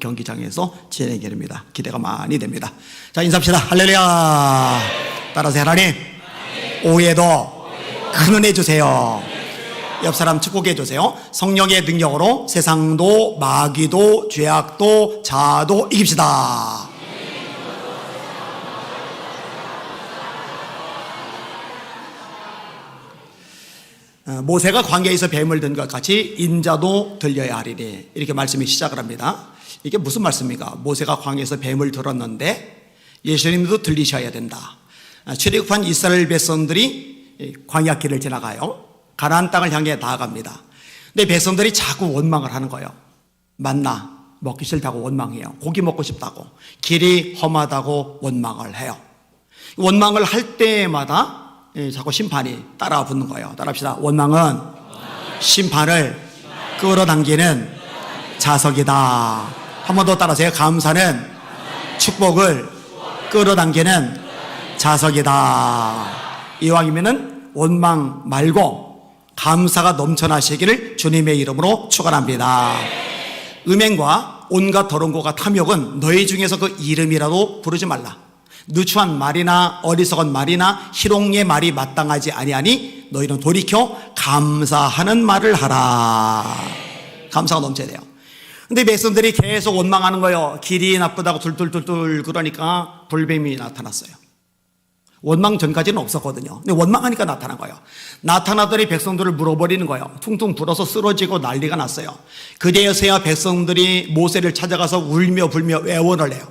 경기장에서 진행이 됩니다. 기대가 많이 됩니다. 자, 인사합시다. 할렐루야. 따라서 하나님, 오후에도 큰 은혜 주세요. 옆 사람 축복해 주세요. 성령의 능력으로 세상도 마귀도 죄악도 자도 이깁시다. 모세가 광야에서 뱀을 든 것 같이 인자도 들려야 하리니, 이렇게 말씀이 시작을 합니다. 이게 무슨 말씀입니까? 모세가 광야에서 뱀을 들었는데 예수님도 들리셔야 된다. 출애굽한 이스라엘 백성들이 광야길을 지나가요. 가나안 땅을 향해 나아갑니다. 근데 백성들이 자꾸 원망을 하는 거예요. 만나 먹기 싫다고 원망해요. 고기 먹고 싶다고, 길이 험하다고 원망을 해요. 원망을 할 때마다 자꾸 심판이 따라 붙는 거예요. 따라합시다. 원망은 심판을 끌어당기는 자석이다. 한 번 더 따라하세요. 감사는 축복을 끌어당기는 자석이다. 이왕이면은 원망 말고 감사가 넘쳐나시기를 주님의 이름으로 축원합니다. 음행과 온갖 더러운 것과 탐욕은 너희 중에서 그 이름이라도 부르지 말라. 누추한 말이나 어리석은 말이나 희롱의 말이 마땅하지 아니하니 너희는 돌이켜 감사하는 말을 하라. 감사가 넘쳐야 돼요. 근데 백성들이 계속 원망하는 거예요. 길이 나쁘다고 둘둘둘둘 그러니까 불뱀이 나타났어요. 원망 전까지는 없었거든요. 근데 원망하니까 나타난 거예요. 나타나더니 백성들을 물어버리는 거예요. 퉁퉁 불어서 쓰러지고 난리가 났어요. 그제서야 백성들이 모세를 찾아가서 울며 불며 애원을 해요.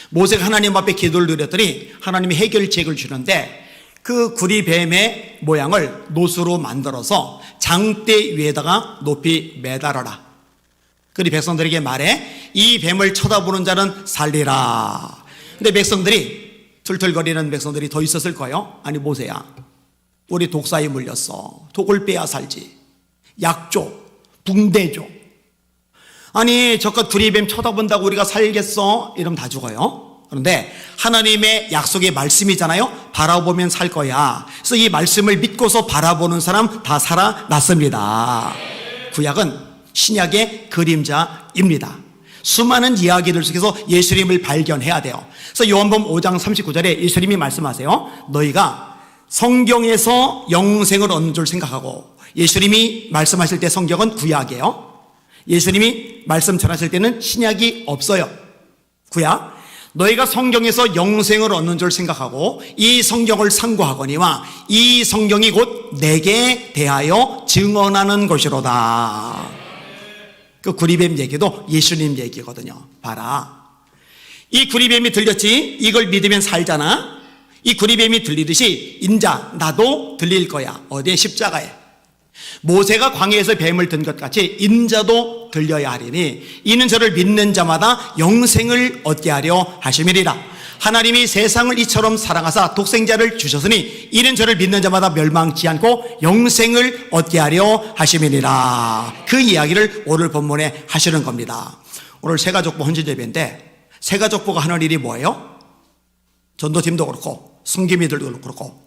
모세가 하나님 앞에 기도를 드렸더니 하나님이 해결책을 주는데, 그 구리뱀의 모양을 노수로 만들어서 장대 위에다가 높이 매달아라. 그리 백성들에게 말해, 이 뱀을 쳐다보는 자는 살리라. 근데 백성들이, 툴툴거리는 백성들이 더 있었을 거예요. 아니 모세야, 우리 독사에 물렸어. 독을 빼야 살지. 약 줘, 붕대 줘. 아니 저껏 구리뱀 쳐다본다고 우리가 살겠어? 이러면 다 죽어요. 그런데 하나님의 약속의 말씀이잖아요. 바라보면 살 거야. 그래서 이 말씀을 믿고서 바라보는 사람 다 살아났습니다. 구약은 신약의 그림자입니다. 수많은 이야기들 속에서 예수님을 발견해야 돼요. 그래서 요한복음 5장 39절에 예수님이 말씀하세요. 너희가 성경에서 영생을 얻는 줄 생각하고, 예수님이 말씀하실 때 성경은 구약이에요. 예수님이 말씀 전하실 때는 신약이 없어요. 구약. 너희가 성경에서 영생을 얻는 줄 생각하고 이 성경을 상고하거니와 이 성경이 곧 내게 대하여 증언하는 것이로다. 그 구리뱀 얘기도 예수님 얘기거든요. 봐라, 이 구리뱀이 들렸지? 이걸 믿으면 살잖아. 이 구리뱀이 들리듯이 인자 나도 들릴 거야. 어디에? 십자가에. 모세가 광야에서 뱀을 든 것 같이 인자도 들려야 하리니 이는 저를 믿는 자마다 영생을 얻게 하려 하심이리라. 하나님이 세상을 이처럼 사랑하사 독생자를 주셨으니 이는 저를 믿는 자마다 멸망치 않고 영생을 얻게 하려 하심이니라. 그 이야기를 오늘 본문에 하시는 겁니다. 오늘 새가족부 헌신예배인데, 새가족부가 하는 일이 뭐예요? 전도팀도 그렇고 성김이들도 그렇고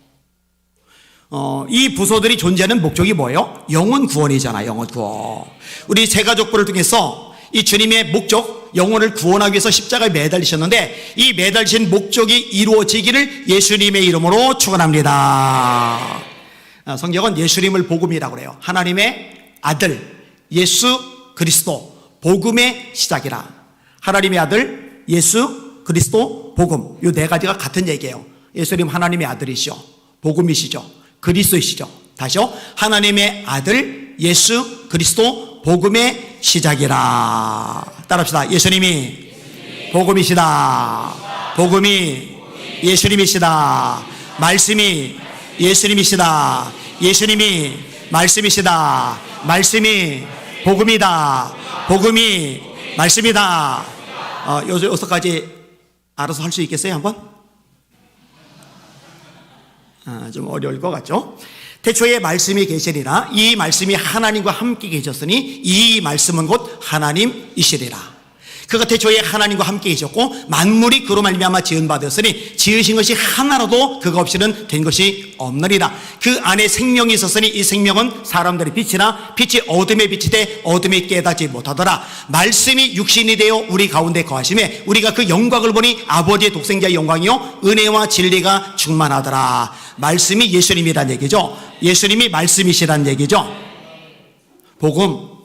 이 부서들이 존재하는 목적이 뭐예요? 영혼 구원이잖아요. 영혼 구원. 우리 새가족부를 통해서 이 주님의 목적, 영혼을 구원하기 위해서 십자가에 매달리셨는데 이 매달리신 목적이 이루어지기를 예수님의 이름으로 축원합니다. 성경은 예수님을 복음이라고 그래요. 하나님의 아들 예수 그리스도 복음의 시작이라. 하나님의 아들 예수 그리스도 복음, 이 네 가지가 같은 얘기예요. 예수님 하나님의 아들이시죠, 복음이시죠, 그리스도이시죠. 다시요. 하나님의 아들 예수 그리스도 복음의 시작이라. 따라합시다. 예수님이 복음이시다. 복음이 예수님이시다. 말씀이 예수님이시다. 예수님이 말씀이시다. 말씀이 복음이다. 복음이 말씀이다. 여기서까지 알아서 할 수 있겠어요? 한번? 좀 어려울 것 같죠? 태초에 말씀이 계시리라. 이 말씀이 하나님과 함께 계셨으니 이 말씀은 곧 하나님이시리라. 그가 태초에 하나님과 함께 계셨고 만물이 그로 말미암아 지은받았으니 지으신 것이 하나라도 그가 없이는 된 것이 없느니라. 그 안에 생명이 있었으니 이 생명은 사람들의 빛이라 빛이 어둠의 빛이 돼 어둠이 깨닫지 못하더라. 말씀이 육신이 되어 우리 가운데 거하심에 우리가 그 영광을 보니 아버지의 독생자의 영광이요 은혜와 진리가 충만하더라. 말씀이 예수님이란 얘기죠. 예수님이 말씀이시란 얘기죠. 복음,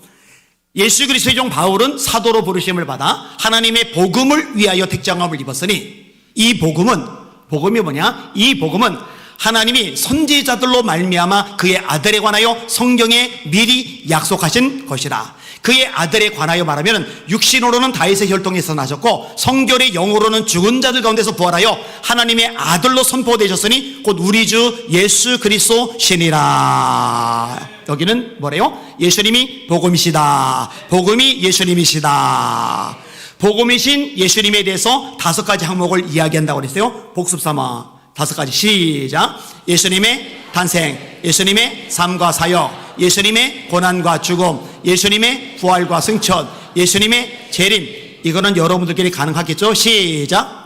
예수 그리스도의 종 바울은 사도로 부르심을 받아 하나님의 복음을 위하여 택정함을 입었으니 이 복음이 뭐냐? 이 복음은 하나님이 선지자들로 말미암아 그의 아들에 관하여 성경에 미리 약속하신 것이라. 그의 아들에 관하여 말하면 육신으로는 다윗의 혈통에서 나셨고 성결의 영으로는 죽은 자들 가운데서 부활하여 하나님의 아들로 선포되셨으니 곧 우리 주 예수 그리스도 신이라. 여기는 뭐래요? 예수님이 복음이시다. 복음이 예수님이시다. 복음이신 예수님에 대해서 5가지 항목을 이야기한다고 그랬어요. 복습 삼아 5가지. 시작. 예수님의 탄생, 예수님의 삶과 사역, 예수님의 고난과 죽음, 예수님의 부활과 승천, 예수님의 재림. 이거는 여러분들끼리 가능하겠죠? 시작.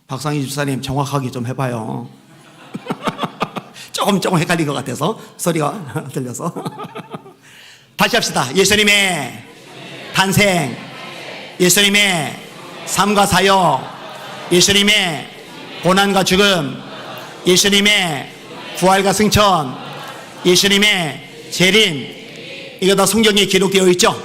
박상희 집사님 정확하게 좀 해봐요. 조금 헷갈린 것 같아서 소리가 들려서. 다시 합시다. 예수님의 탄생, 예수님의 삶과 사역, 예수님의 고난과 죽음, 예수님의 부활과 승천, 예수님의 재림. 이거 다 성경에 기록되어 있죠.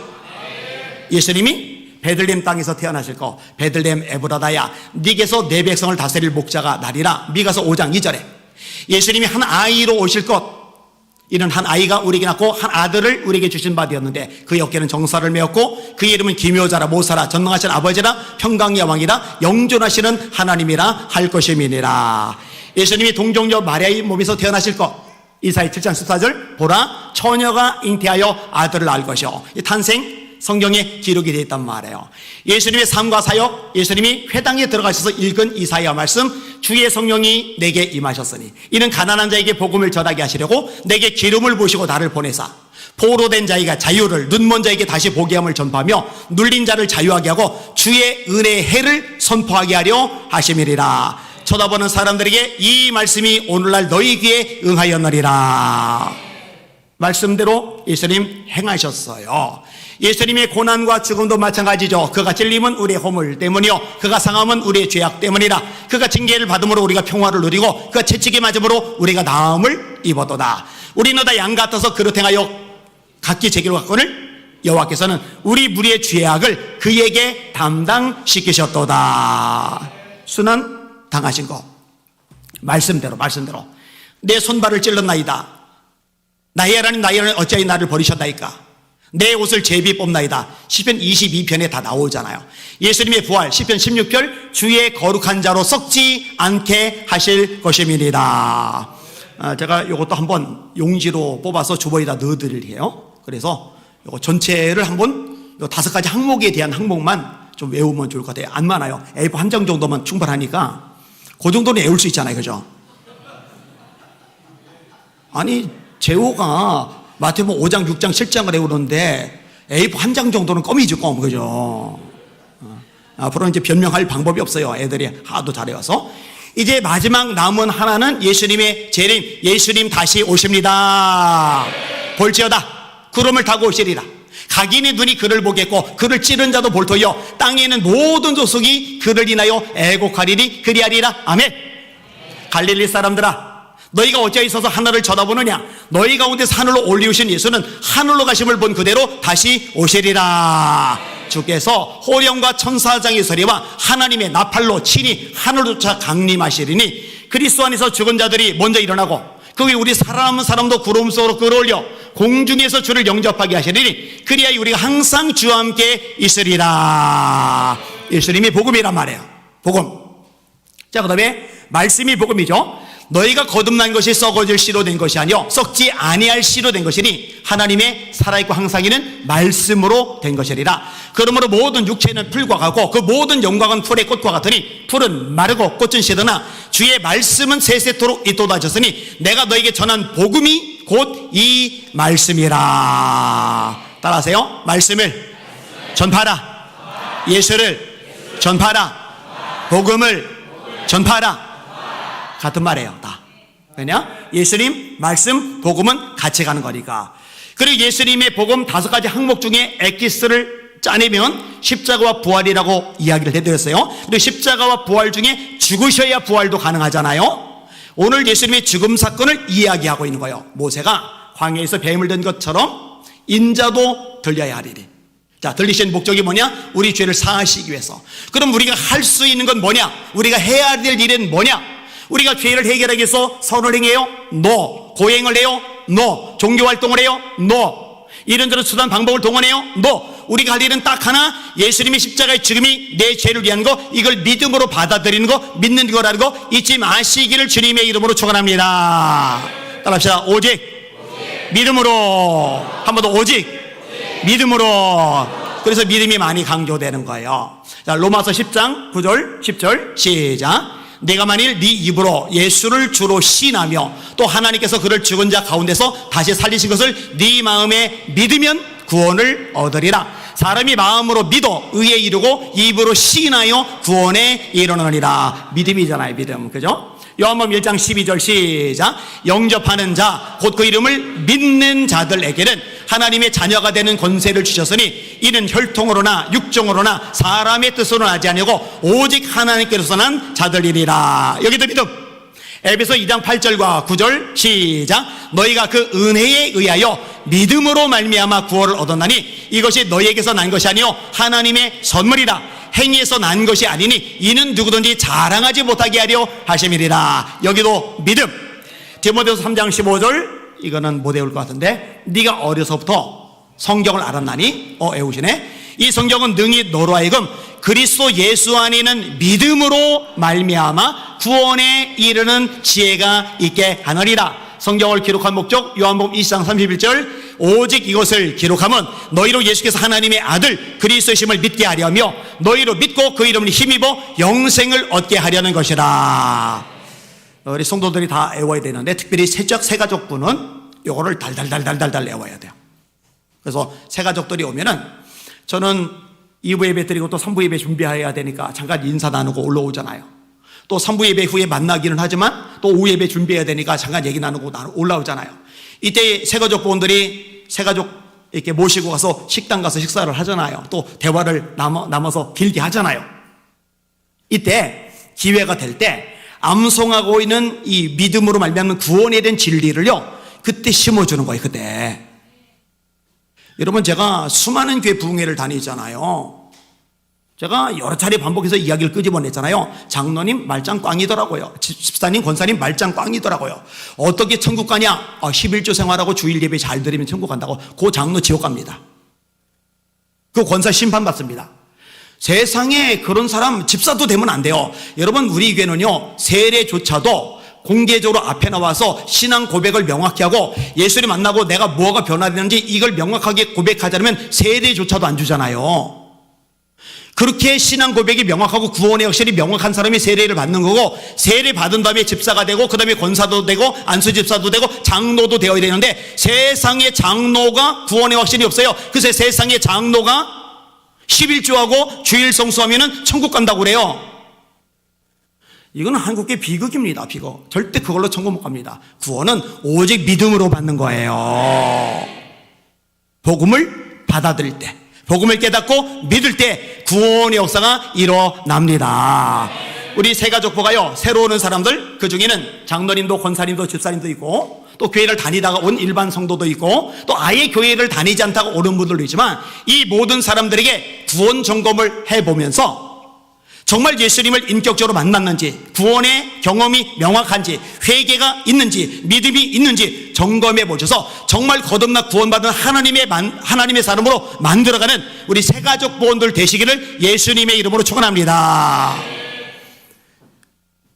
예수님이 베들레헴 땅에서 태어나실 거, 베들레헴 에브라다야 네게서 내 백성을 다스릴 목자가 나리라. 미가서 5장 2절에 예수님이 한 아이로 오실 것, 이는 한 아이가 우리에게 낳고 한 아들을 우리에게 주신 바 되었는데 그의 어깨는 정사를 메었고 그의 이름은 기묘자라 모사라 전능하신 아버지라 평강의 왕이라 영존하시는 하나님이라 할 것임이니라. 예수님이 동정녀 마리아의 몸에서 태어나실 것, 이사야 7장 14절 보라 처녀가 잉태하여 아들을 낳을 것이요. 이 탄생 성경에 기록이 되어 있단 말이에요. 예수님의 삶과 사역, 예수님이 회당에 들어가셔서 읽은 이사야 말씀, 주의 성령이 내게 임하셨으니 이는 가난한 자에게 복음을 전하게 하시려고 내게 기름을 부으시고 나를 보내사 포로된 자에게 자유를, 눈먼 자에게 다시 보게 함을 전파하며 눌린 자를 자유하게 하고 주의 은혜의 해를 선포하게 하려 하심이리라. 쳐다보는 사람들에게 이 말씀이 오늘날 너희 귀에 응하였느니라. 말씀대로 예수님 행하셨어요. 예수님의 고난과 죽음도 마찬가지죠. 그가 찔림은 우리의 허물 때문이요 그가 상함은 우리의 죄악 때문이라. 그가 징계를 받음으로 우리가 평화를 누리고 그가 채찍에 맞음으로 우리가 나음을 입었도다. 우리는 다 양 같아서 그릇 행하여 각기 제기로 갖거늘 여호와께서는 우리 무리의 죄악을 그에게 담당시키셨도다. 순환 당하신 거 말씀대로 내 손발을 찔렀나이다. 나의 하나님 어찌하여 나를 버리셨나이까. 내 옷을 제비 뽑나이다. 시편 22편에 다 나오잖아요. 예수님의 부활 시편 16편 주의 거룩한 자로 썩지 않게 하실 것임이니라. 제가 이것도 한번 용지로 뽑아서 주머니에다 넣어드릴게요. 그래서 이거 전체를 한번 5가지 항목에 대한 항목만 좀 외우면 좋을 것 같아요. 안 많아요. A4 한 장 정도만 충분하니까 그 정도는 외울 수 있잖아요. 그죠? 아니 제호가 마태복음 5장, 6장, 7장을 외우는데 A4 한 장 정도는 껌이죠, 껌. 그죠? 앞으로는 이제 변명할 방법이 없어요. 애들이 하도 잘해와서. 이제 마지막 남은 하나는 예수님의 재림. 예수님 다시 오십니다. 볼지어다. 구름을 타고 오시리라. 각인의 눈이 그를 보겠고 그를 찌른 자도 볼터이요 땅에 있는 모든 조속이 그를 인하여 애곡하리니 그리하리라. 아멘. 갈릴리 사람들아, 너희가 어찌 있어서 하늘을 쳐다보느냐. 너희 가운데서 하늘로 올리우신 예수는 하늘로 가심을 본 그대로 다시 오시리라. 주께서 호령과 천사장의 소리와 하나님의 나팔로 친히 하늘조차 강림하시리니 그리스도 안에서 죽은 자들이 먼저 일어나고 그 위에 우리 사람은 사람도 구름 속으로 끌어올려 공중에서 주를 영접하게 하시리니 그리하여 우리가 항상 주와 함께 있으리라. 예수님이 복음이란 말이에요. 복음. 자, 그 다음에 말씀이 복음이죠. 너희가 거듭난 것이 썩어질 씨로 된 것이 아니요 썩지 아니할 씨로 된 것이니 하나님의 살아있고 항상 있는 말씀으로 된 것이리라. 그러므로 모든 육체는 풀과 같고 그 모든 영광은 풀의 꽃과 같으니 풀은 마르고 꽃은 시드나 주의 말씀은 세세토록 있도다 하셨으니 내가 너에게 전한 복음이 곧 이 말씀이라. 따라하세요. 말씀을 전파하라. 예수를 전파하라. 복음을 전파하라. 같은 말이에요. 다. 왜냐? 예수님 말씀 복음은 같이 가는 거니까. 그리고 예수님의 복음 5가지 항목 중에 엑기스를 짜내면 십자가와 부활이라고 이야기를 해드렸어요. 그리고 십자가와 부활 중에 죽으셔야 부활도 가능하잖아요. 오늘 예수님의 죽음 사건을 이야기하고 있는 거예요. 모세가 광야에서 뱀을 든 것처럼 인자도 들려야 하리니. 자, 들리신 목적이 뭐냐? 우리 죄를 사하시기 위해서. 그럼 우리가 할 수 있는 건 뭐냐? 우리가 해야 될 일은 뭐냐? 우리가 죄를 해결하기 위해서 선을 행해요? No. 고행을 해요? No. 종교활동을 해요? No. 이런저런 수단 방법을 동원해요? No. 우리가 할 일은 딱 하나, 예수님의 십자가의 죽음이 내 죄를 위한 거, 이걸 믿음으로 받아들이는 거, 믿는 거라는 거 잊지 마시기를 주님의 이름으로 축원합니다. 따라합시다. 오직 믿음으로. 한 번 더 오직 믿음으로. 그래서 믿음이 많이 강조되는 거예요. 자, 로마서 10장 9절 10절 시작. 내가 만일 네 입으로 예수를 주로 시인하며 또 하나님께서 그를 죽은 자 가운데서 다시 살리신 것을 네 마음에 믿으면 구원을 얻으리라. 사람이 마음으로 믿어 의에 이르고 입으로 시인하여 구원에 이르느니라. 믿음이잖아요. 믿음. 그죠? 요한복음 1장 12절 시작. 영접하는 자 곧 그 이름을 믿는 자들에게는 하나님의 자녀가 되는 권세를 주셨으니 이는 혈통으로나 육정으로나 사람의 뜻으로 나지 아니고 오직 하나님께로서 난 자들이리라. 여기도 믿음. 에베소 2장 8절과 9절 시작. 너희가 그 은혜에 의하여 믿음으로 말미암아 구원을 얻었나니 이것이 너희에게서 난 것이 아니요 하나님의 선물이라. 행위에서 난 것이 아니니 이는 누구든지 자랑하지 못하게 하려 하심이리라. 여기도 믿음. 디모데후서 3장 15절 이거는 못 외울 것 같은데 네가 어려서부터 성경을 알았나니 외우시네. 이 성경은 능히 너로 하여금 그리스도 예수 안에 있는 믿음으로 말미암아 구원에 이르는 지혜가 있게 하느니라. 성경을 기록한 목적 요한복음 20장 31절 오직 이것을 기록하면 너희로 예수께서 하나님의 아들 그리스도심을 믿게 하려며 너희로 믿고 그 이름을 힘입어 영생을 얻게 하려는 것이라. 우리 성도들이 다 외워야 되는데 특별히 새가족분은 요거를 달달달달달달 외워야 돼요. 그래서 새가족들이 오면은 저는 2부 예배 드리고 또 3부 예배 준비해야 되니까 잠깐 인사 나누고 올라오잖아요. 또 3부 예배 후에 만나기는 하지만 또 오후 예배 준비해야 되니까 잠깐 얘기 나누고 올라오잖아요. 이때 새가족분들이 새가족 이렇게 모시고 가서 식당 가서 식사를 하잖아요. 또 대화를 남아서 길게 하잖아요. 이때 기회가 될 때 암송하고 있는 이 믿음으로 말미암는 구원에 대한 진리를요 그때 심어주는 거예요. 그때 여러분 제가 수많은 교회 부흥회를 다니잖아요. 제가 여러 차례 반복해서 이야기를 끄집어냈잖아요. 장로님 말짱 꽝이더라고요. 집사님 권사님 말짱 꽝이더라고요. 어떻게 천국 가냐? 11조 생활하고 주일 예배 잘 드리면 천국 간다고. 그 장로 지옥 갑니다. 그 권사 심판받습니다. 세상에 그런 사람 집사도 되면 안 돼요. 여러분 우리 교회는요 세례조차도 공개적으로 앞에 나와서 신앙 고백을 명확히 하고 예수를 만나고 내가 뭐가 변화되는지 이걸 명확하게 고백하자면 세례조차도 안 주잖아요. 그렇게 신앙 고백이 명확하고 구원의 확실히 명확한 사람이 세례를 받는 거고 세례 받은 다음에 집사가 되고 그 다음에 권사도 되고 안수집사도 되고 장로도 되어야 되는데 세상에 장로가 구원의 확신이 없어요. 그래서 세상에 장로가 11조하고 주일 성수하면 천국 간다고 그래요. 이거는 한국의 비극입니다. 비극. 절대 그걸로 천국 못 갑니다. 구원은 오직 믿음으로 받는 거예요. 복음을 받아들일 때, 복음을 깨닫고 믿을 때 구원의 역사가 일어납니다. 우리 새가족보가요 새로 오는 사람들 그 중에는 장로님도 권사님도 집사님도 있고 또 교회를 다니다가 온 일반 성도도 있고 또 아예 교회를 다니지 않다가 오는 분들도 있지만 이 모든 사람들에게 구원 점검을 해보면서 정말 예수님을 인격적으로 만났는지 구원의 경험이 명확한지 회개가 있는지 믿음이 있는지 점검해 보셔서 정말 거듭나 구원받은 하나님의 사람으로 만들어가는 우리 새가족 보원들 되시기를 예수님의 이름으로 축원합니다.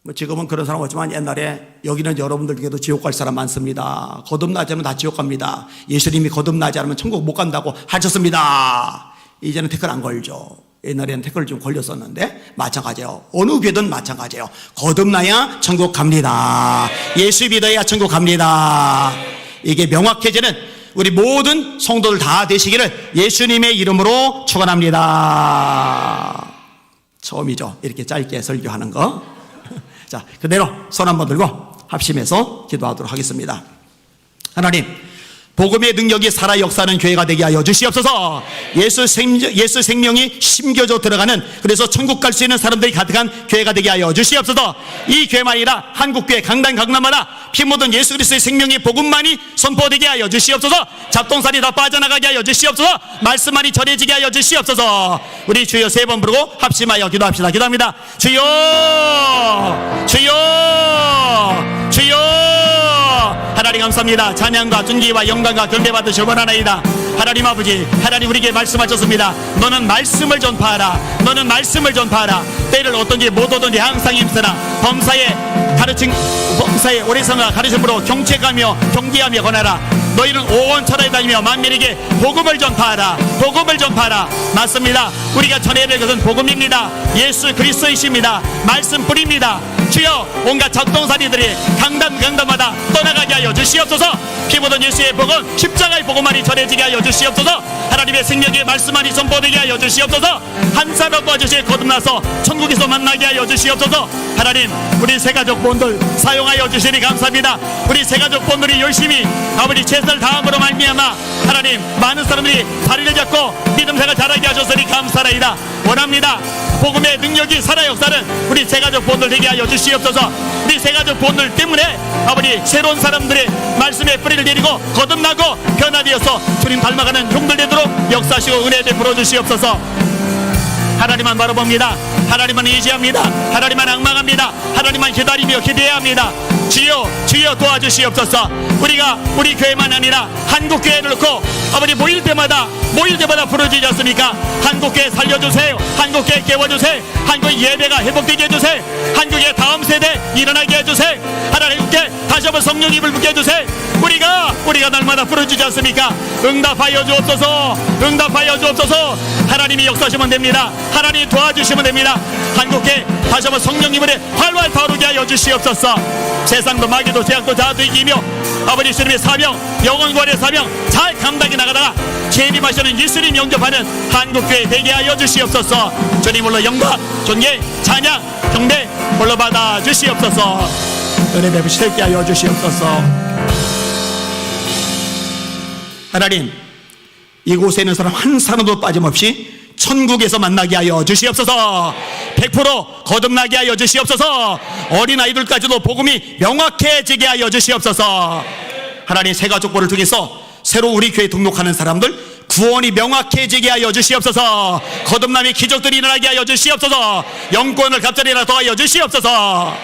뭐 지금은 그런 사람 없지만 옛날에 여기는 여러분들 중에도 지옥 갈 사람 많습니다. 거듭나지 않으면 다 지옥 갑니다. 예수님이 거듭나지 않으면 천국 못 간다고 하셨습니다. 이제는 태클 안 걸죠. 옛날에는 태클 좀 걸렸었는데 마찬가지예요. 어느 교회든 마찬가지예요. 거듭나야 천국 갑니다. 예수 믿어야 천국 갑니다. 이게 명확해지는 우리 모든 성도들 다 되시기를 예수님의 이름으로 축원합니다. 처음이죠. 이렇게 짧게 설교하는 거. 자, 그대로 손 한번 들고 합심해서 기도하도록 하겠습니다. 하나님, 복음의 능력이 살아 역사하는 교회가 되게 하여 주시옵소서. 예수 생명이 심겨져 들어가는, 그래서 천국 갈 수 있는 사람들이 가득한 교회가 되게 하여 주시옵소서. 이 교회만 아니라 한국교회 강단마다 피 묻은 예수 그리스도의 생명의 복음만이 선포되게 하여 주시옵소서. 잡동살이 다 빠져나가게 하여 주시옵소서. 말씀만이 전해지게 하여 주시옵소서. 우리 주여 세 번 부르고 합심하여 기도합시다. 기도합니다. 주여, 주여, 주여. 하나님 감사합니다. 찬양과 존귀와 영광과 경배받으시기 원하나이다. 하나님 아버지, 하나님 우리에게 말씀하셨습니다. 너는 말씀을 전파하라. 너는 말씀을 전파하라. 때를 어떤지 못 오든지 항상 힘쓰나 범사의 오래성과 가르침으로 경책하며 경계하며 권하라. 너희는 온 천하에 다니며 만민에게 복음을 전파하라. 복음을 전파하라. 맞습니다. 우리가 전해야 될 것은 복음입니다. 예수 그리스도이십니다. 말씀뿐입니다. 주여, 온갖 작동살이들이 강단마다 떠나가게 하여 주시옵소서. 피 묻은 예수의 복음, 십자가의 복음만이 전해지게 하여 주시옵소서. 하나님의 생명의 말씀만이 선포되게 하여 주시옵소서. 한 사람 도와주시에 거듭나서 천국에서 만나게 하여 주시옵소서. 하나님, 우리 새가족 본들 사용하여 주시니 감사합니다. 우리 새가족 본들이 열심히 아버지 최선을 다함으로 말미암아 하나님 많은 사람들이 자리를 잡고 믿음생활 잘하게 하셨으니 감사하이다. 원합니다. 복음의 능력이 살아 역사는 우리 새가족 본들 되게 하여 주시옵소서. 우리 새가족 본들 때문에 아버지 새로운 사람들의 말씀의 뿌리를 내리고 거듭나고 변화되어서 주님 닮아가는 형들 되도록 역사하시고 은혜 베풀어 주시옵소서. 하나님만 바라봅니다. 하나님만 의지합니다. 하나님만 악망합니다. 하나님만 기다리며 기대해야 합니다. 주여, 주여 도와주시옵소서. 우리가 우리 교회만 아니라 한국교회를 놓고 아버지 모일 때마다 부르짖지 않습니까? 한국교회 살려주세요. 한국교회 깨워주세요. 한국 예배가 회복되게 해주세요. 한국의 다음 세대 일어나게 해주세요. 하나님께 다시 한번 성령 입을 붙게 해주세요. 우리가 날마다 부르짖지 않습니까? 응답하여 주옵소서. 응답하여 주옵소서. 하나님이 역사하시면 됩니다. 하나님 도와주시면 됩니다. 한국에 다시 한번 성령 입을 활활 타오르게 하여 주시옵소서. 세상도 마귀도 죄악도 자아도 이기며 아버지 주님의 사명, 영원관의 사명 잘 감당해 나가다가 재림하시는 예수님 영접하는 한국교회 되게 하여 주시옵소서. 주님으로 영광, 존귀, 찬양, 경배 홀로 받아 주시옵소서. 은혜 베푸시게 하여 주시옵소서. 하나님, 이곳에 있는 사람 한 사람도 빠짐없이 천국에서 만나게 하여 주시옵소서. 100% 거듭나게 하여 주시옵소서. 어린아이들까지도 복음이 명확해지게 하여 주시옵소서. 하나님, 새가족부를 통해서 새로 우리 교회에 등록하는 사람들 구원이 명확해지게 하여 주시옵소서. 거듭남의 기적들이 일어나게 하여 주시옵소서. 영권을 갑자기나 더하여 주시옵소서.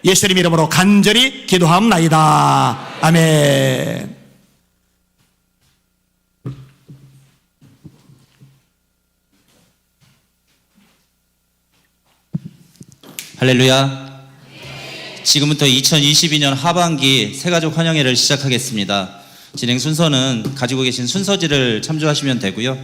예수님 이름으로 간절히 기도하옵나이다. 아멘. 할렐루야. 지금부터 2022년 하반기 새가족 환영회를 시작하겠습니다. 진행 순서는 가지고 계신 순서지를 참조하시면 되고요.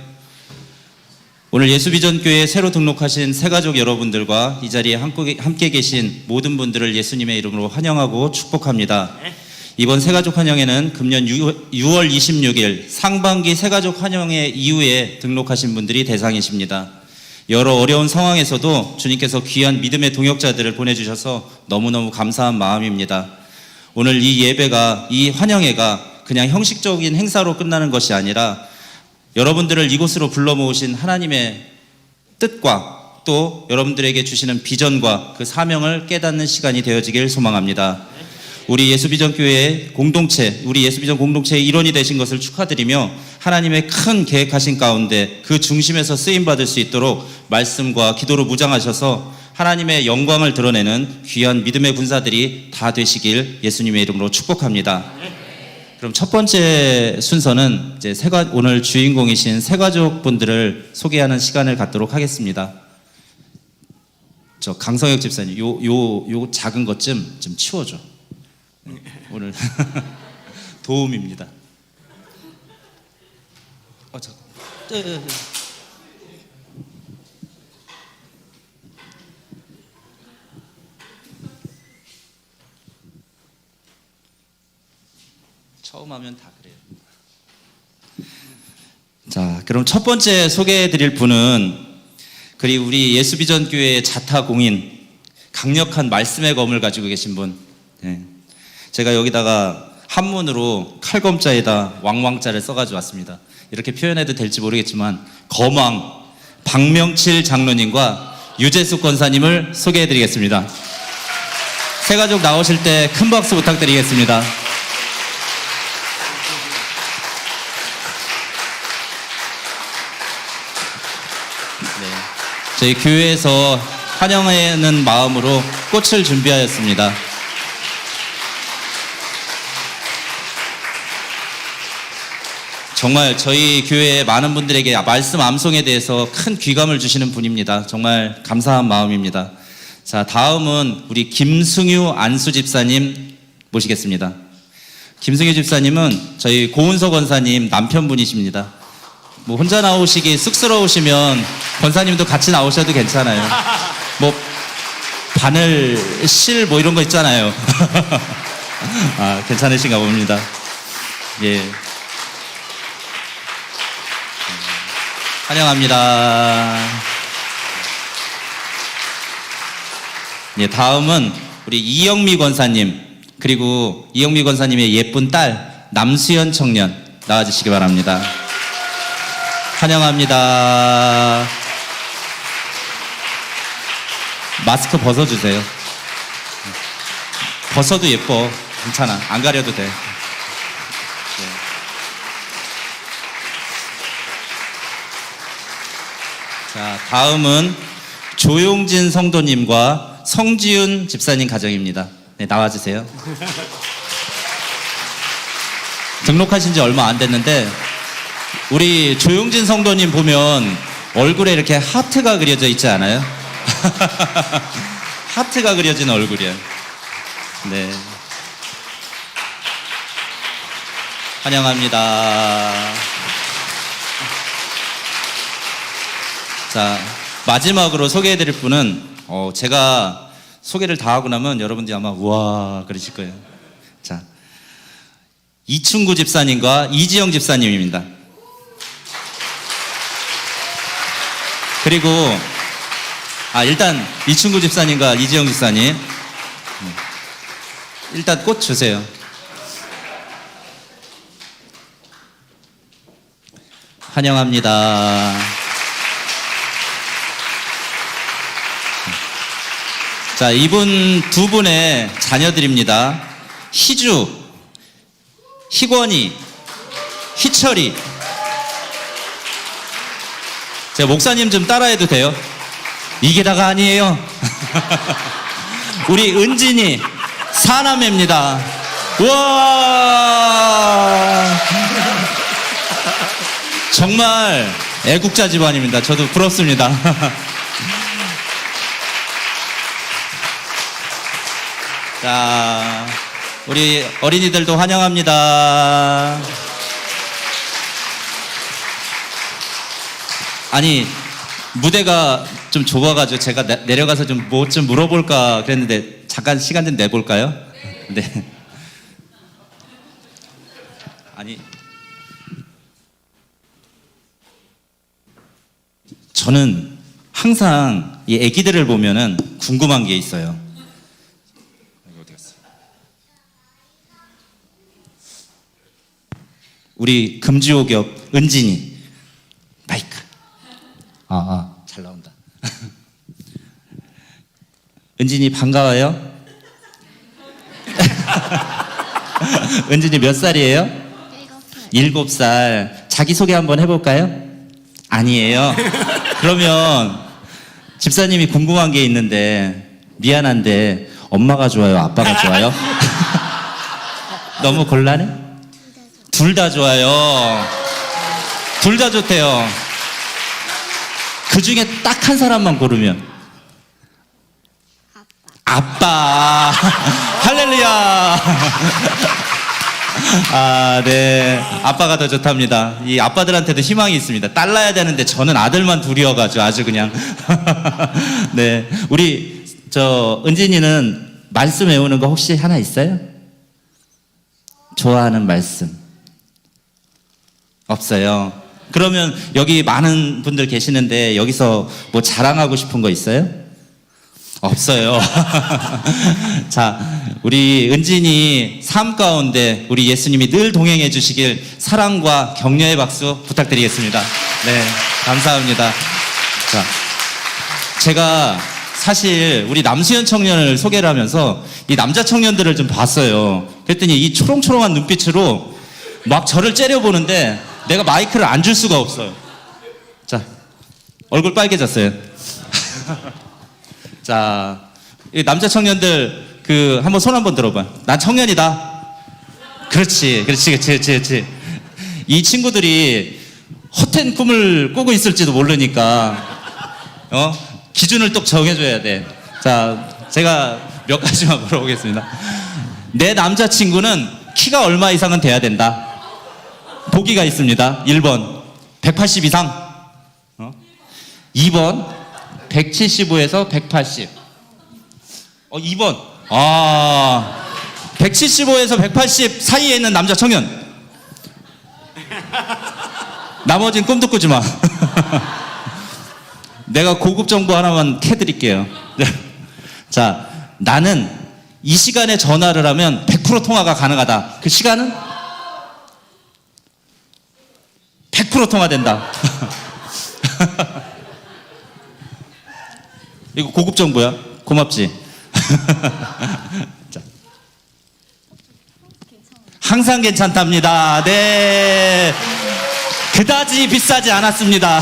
오늘 예수비전교회에 새로 등록하신 새가족 여러분들과 이 자리에 함께 계신 모든 분들을 예수님의 이름으로 환영하고 축복합니다. 이번 새가족 환영회는 금년 6월 26일 상반기 새가족 환영회 이후에 등록하신 분들이 대상이십니다. 여러 어려운 상황에서도 주님께서 귀한 믿음의 동역자들을 보내주셔서 너무너무 감사한 마음입니다. 오늘 이 예배가, 이 환영회가 그냥 형식적인 행사로 끝나는 것이 아니라 여러분들을 이곳으로 불러 모으신 하나님의 뜻과 또 여러분들에게 주시는 비전과 그 사명을 깨닫는 시간이 되어지길 소망합니다. 우리 예수비전교회의 공동체, 우리 예수비전 공동체의 일원이 되신 것을 축하드리며 하나님의 큰 계획하신 가운데 그 중심에서 쓰임받을 수 있도록 말씀과 기도로 무장하셔서 하나님의 영광을 드러내는 귀한 믿음의 군사들이 다 되시길 예수님의 이름으로 축복합니다. 그럼 첫 번째 순서는 이제 오늘 주인공이신 새가족 분들을 소개하는 시간을 갖도록 하겠습니다. 저 강성혁 집사님, 요 작은 것 좀 치워줘. 오늘 도움입니다. 처음 하면 다 그래요. 자, 그럼 첫 번째 소개해드릴 분은 우리 예수비전교회 자타공인, 강력한 말씀의 검을 가지고 계신 분. 네. 제가 여기다가 한문으로 칼검자에다 왕왕자를 써가지고 왔습니다. 이렇게 표현해도 될지 모르겠지만 검왕 박명칠 장로님과 유재숙 권사님을 소개해드리겠습니다. 새가족 나오실 때 큰 박수 부탁드리겠습니다. 저희 교회에서 환영하는 마음으로 꽃을 준비하였습니다. 정말 저희 교회 많은 분들에게 말씀 암송에 대해서 큰 귀감을 주시는 분입니다. 정말 감사한 마음입니다. 자, 다음은 우리 김승유 안수 집사님 모시겠습니다. 김승유 집사님은 저희 고은서 권사님 남편분이십니다. 뭐 혼자 나오시기 쑥스러우시면 권사님도 같이 나오셔도 괜찮아요. 뭐 바늘 실 뭐 이런 거 있잖아요. 아, 괜찮으신가 봅니다. 예. 환영합니다. 예, 다음은 우리 이영미 권사님, 그리고 이영미 권사님의 예쁜 딸 남수연 청년 나와주시기 바랍니다. 환영합니다. 마스크 벗어주세요. 벗어도 예뻐. 괜찮아. 안 가려도 돼. 네. 자, 다음은 조용진 성도님과 성지윤 집사님 가정입니다. 네, 나와주세요. 등록하신 지 얼마 안 됐는데 우리 조용진 성도님 보면 얼굴에 이렇게 하트가 그려져 있지 않아요? 하트가 그려진 얼굴이야. 네. 환영합니다. 자, 마지막으로 소개해드릴 분은 제가 소개를 다 하고 나면 여러분들이 아마 우와 그러실 거예요. 자, 이충구 집사님과 이지영 집사님입니다. 그리고 일단 이충구 집사님과 이지영 집사님 일단 꽃 주세요. 환영합니다. 자, 이분 두 분의 자녀들입니다. 희주, 희권이, 희철이. 제가 목사님 좀 따라해도 돼요? 이게 다가 아니에요. 우리 은진이 사남매입니다. 와, 정말 애국자 집안입니다. 저도 부럽습니다. 자, 우리 어린이들도 환영합니다. 아니, 무대가 좀 좁아가지고 제가 내려가서 좀 뭐 좀 물어볼까 그랬는데 잠깐 시간 좀 내볼까요? 네. 아니, 저는 항상 이 애기들을 보면은 궁금한 게 있어요. 우리 금지옥엽 은진이 마이크. 잘 나온다. 은진이 반가워요. 은진이 몇 살이에요? 7살. 자기소개 한번 해볼까요? 아니에요. 그러면 집사님이 궁금한 게 있는데 미안한데 엄마가 좋아요? 아빠가 좋아요? 너무 곤란해? 둘 다 좋아요. 둘 다 좋대요. 그 중에 딱 한 사람만 고르면 아빠. 할렐루야. 아, 네. 아빠가 더 좋답니다. 이 아빠들한테도 희망이 있습니다. 딸 낳아야 되는데 저는 아들만 둘이어가지고 아주 그냥. 네. 우리, 은진이는 말씀 외우는 거 혹시 하나 있어요? 좋아하는 말씀. 없어요. 그러면 여기 많은 분들 계시는데 여기서 뭐 자랑하고 싶은 거 있어요? 없어요. 자, 우리 은진이 삶 가운데 우리 예수님이 늘 동행해 주시길 사랑과 격려의 박수 부탁드리겠습니다. 네, 감사합니다. 자, 제가 사실 우리 남수현 청년을 소개를 하면서 이 남자 청년들을 좀 봤어요. 그랬더니 이 초롱초롱한 눈빛으로 막 저를 째려보는데 내가 마이크를 안 줄 수가 없어요. 자, 얼굴 빨개졌어요. 자, 이 남자 청년들 한번 손 한번 들어봐. 난 청년이다. 그렇지. 이 친구들이 헛된 꿈을 꾸고 있을지도 모르니까 기준을 또 정해줘야 돼. 자, 제가 몇 가지만 물어보겠습니다. 내 남자친구는 키가 얼마 이상은 돼야 된다. 보기가 있습니다. 1번 180 이상, 2번 175에서 180. 2번 175에서 180 사이에 있는 남자 청년. 나머진 꿈도 꾸지 마. 내가 고급 정보 하나만 캐드릴게요. 자, 나는 이 시간에 전화를 하면 100% 통화가 가능하다. 그 시간은 100% 통화된다. 이거 고급 정보야. 고맙지? 자. 항상 괜찮답니다. 네. 그다지 비싸지 않았습니다.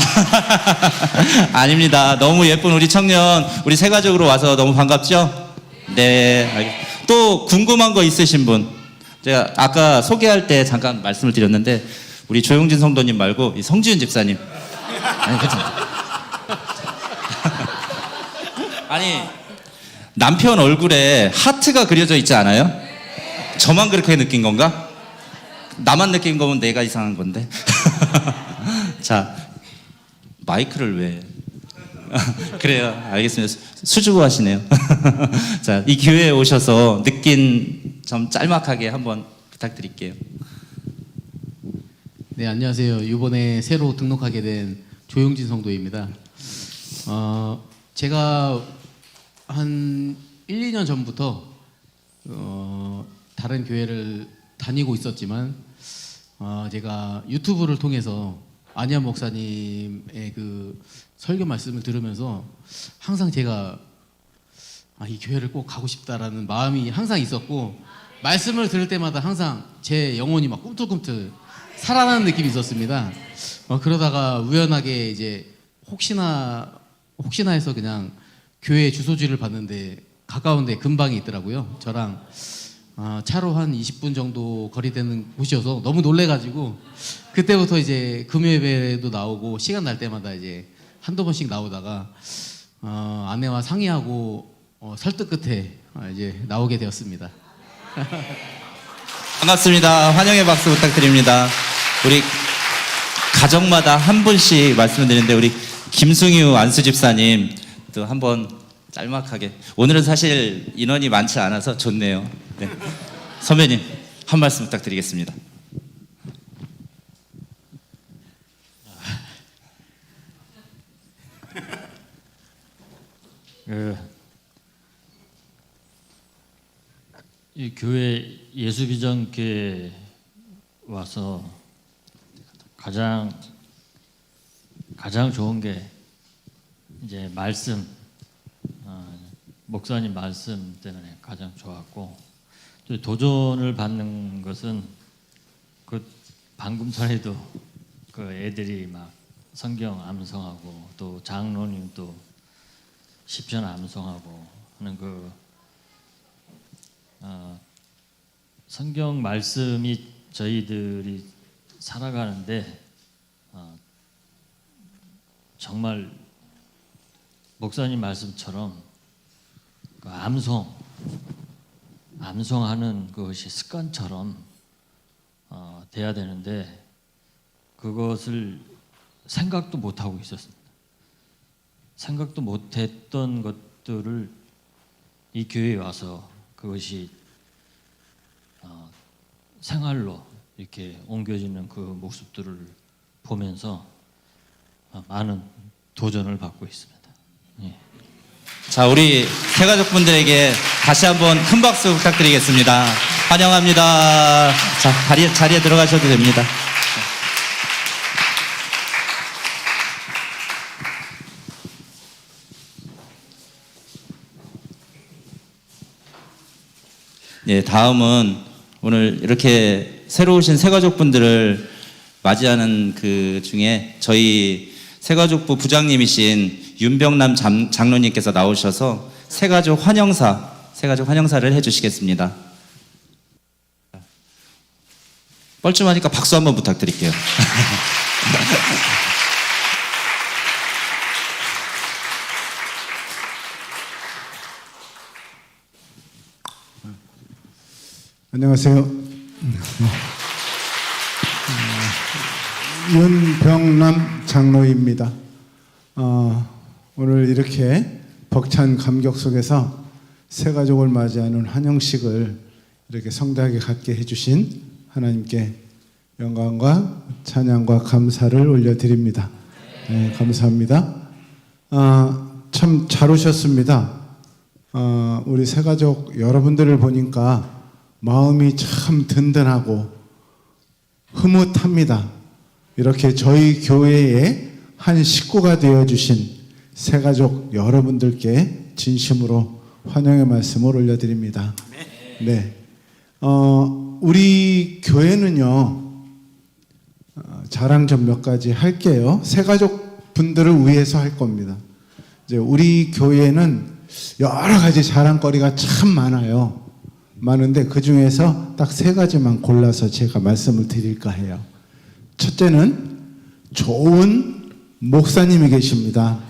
아닙니다. 너무 예쁜 우리 청년, 우리 세 가족으로 와서 너무 반갑죠? 네. 또 궁금한 거 있으신 분? 제가 아까 소개할 때 잠깐 말씀을 드렸는데 우리 조용진 성도님 말고 이 성지윤 집사님. 아니, 괜찮아. 아니, 남편 얼굴에 하트가 그려져 있지 않아요? 저만 그렇게 느낀 건가? 나만 느낀 거면 내가 이상한 건데. 자, 마이크를 왜? 그래요. 알겠습니다. 수줍어 하시네요. 자, 이 기회에 오셔서 느낀 점 짤막하게 한번 부탁드릴게요. 네, 안녕하세요. 이번에 새로 등록하게 된 조용진 성도입니다. 제가 한 1, 2년 전부터 다른 교회를 다니고 있었지만 제가 유튜브를 통해서 안희연 목사님의 그 설교 말씀을 들으면서 항상 제가 이 교회를 꼭 가고 싶다라는 마음이 항상 있었고, 말씀을 들을 때마다 항상 제 영혼이 막 꿈틀꿈틀 살아나는 느낌이 있었습니다. 그러다가 우연하게 이제 혹시나 해서 그냥 교회 주소지를 봤는데 가까운데 근방에 있더라고요. 저랑 차로 한 20분 정도 거리되는 곳이어서 너무 놀래가지고 그때부터 이제 금요예배도 나오고 시간 날 때마다 이제 한두 번씩 나오다가 아내와 상의하고 설득 끝에 이제 나오게 되었습니다. 반갑습니다. 환영의 박수 부탁드립니다. 우리 가정마다 한 분씩 말씀을 드리는데 우리 김승유 안수 집사님 또 한번 짤막하게. 오늘은 사실 인원이 많지 않아서 좋네요. 네. 선배님 한 말씀 부탁드리겠습니다. 이 교회 예수비전교회 와서 가장 좋은 게 이제 말씀, 목사님 말씀 때문에 가장 좋았고, 또 도전을 받는 것은 그 방금 전에도 그 애들이 막 성경 암송하고 또 장로님도 시편 암송하고 하는 그 성경 말씀이 저희들이 살아가는데 정말 목사님 말씀처럼 그 암송하는 것이 습관처럼 돼야 되는데 그것을 생각도 못 하고 있었습니다. 생각도 못했던 것들을 이 교회에 와서 그것이 생활로 이렇게 옮겨지는 그 모습들을 보면서 많은 도전을 받고 있습니다. 예. 자, 우리 새가족분들에게 다시 한번 큰 박수 부탁드리겠습니다. 환영합니다. 자, 자리에 들어가셔도 됩니다. 예, 다음은 오늘 이렇게 새로 오신 새가족분들을 맞이하는 그 중에 저희 새가족부 부장님이신 윤병남 장로님께서 나오셔서 새가족 환영사를 해주시겠습니다. 뻘쭘하니까 박수 한번 부탁드릴게요. 안녕하세요. 윤병남 장로입니다. 오늘 이렇게 벅찬 감격 속에서 새가족을 맞이하는 환영식을 이렇게 성대하게 갖게 해주신 하나님께 영광과 찬양과 감사를 올려드립니다. 네, 감사합니다. 참 잘 오셨습니다. 우리 새가족 여러분들을 보니까 마음이 참 든든하고 흐뭇합니다. 이렇게 저희 교회의 한 식구가 되어주신 새가족 여러분들께 진심으로 환영의 말씀을 올려드립니다. 네, 우리 교회는요, 자랑 좀 몇 가지 할게요. 새가족 분들을 위해서 할 겁니다. 이제 우리 교회는 여러 가지 자랑거리가 참 많은데 그 중에서 딱 세 가지만 골라서 제가 말씀을 드릴까 해요. 첫째는 좋은 목사님이 계십니다.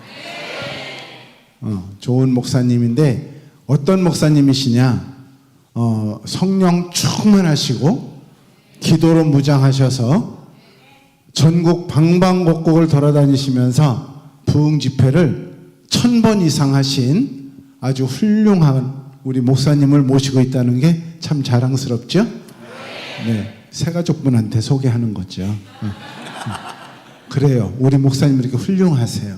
좋은 목사님인데 어떤 목사님이시냐? 성령 충만하시고 기도로 무장하셔서 전국 방방곡곡을 돌아다니시면서 부흥 집회를 1000번 이상 하신 아주 훌륭한 우리 목사님을 모시고 있다는 게 참 자랑스럽죠? 네, 새가족분한테 소개하는 거죠. 그래요. 우리 목사님 이렇게 훌륭하세요.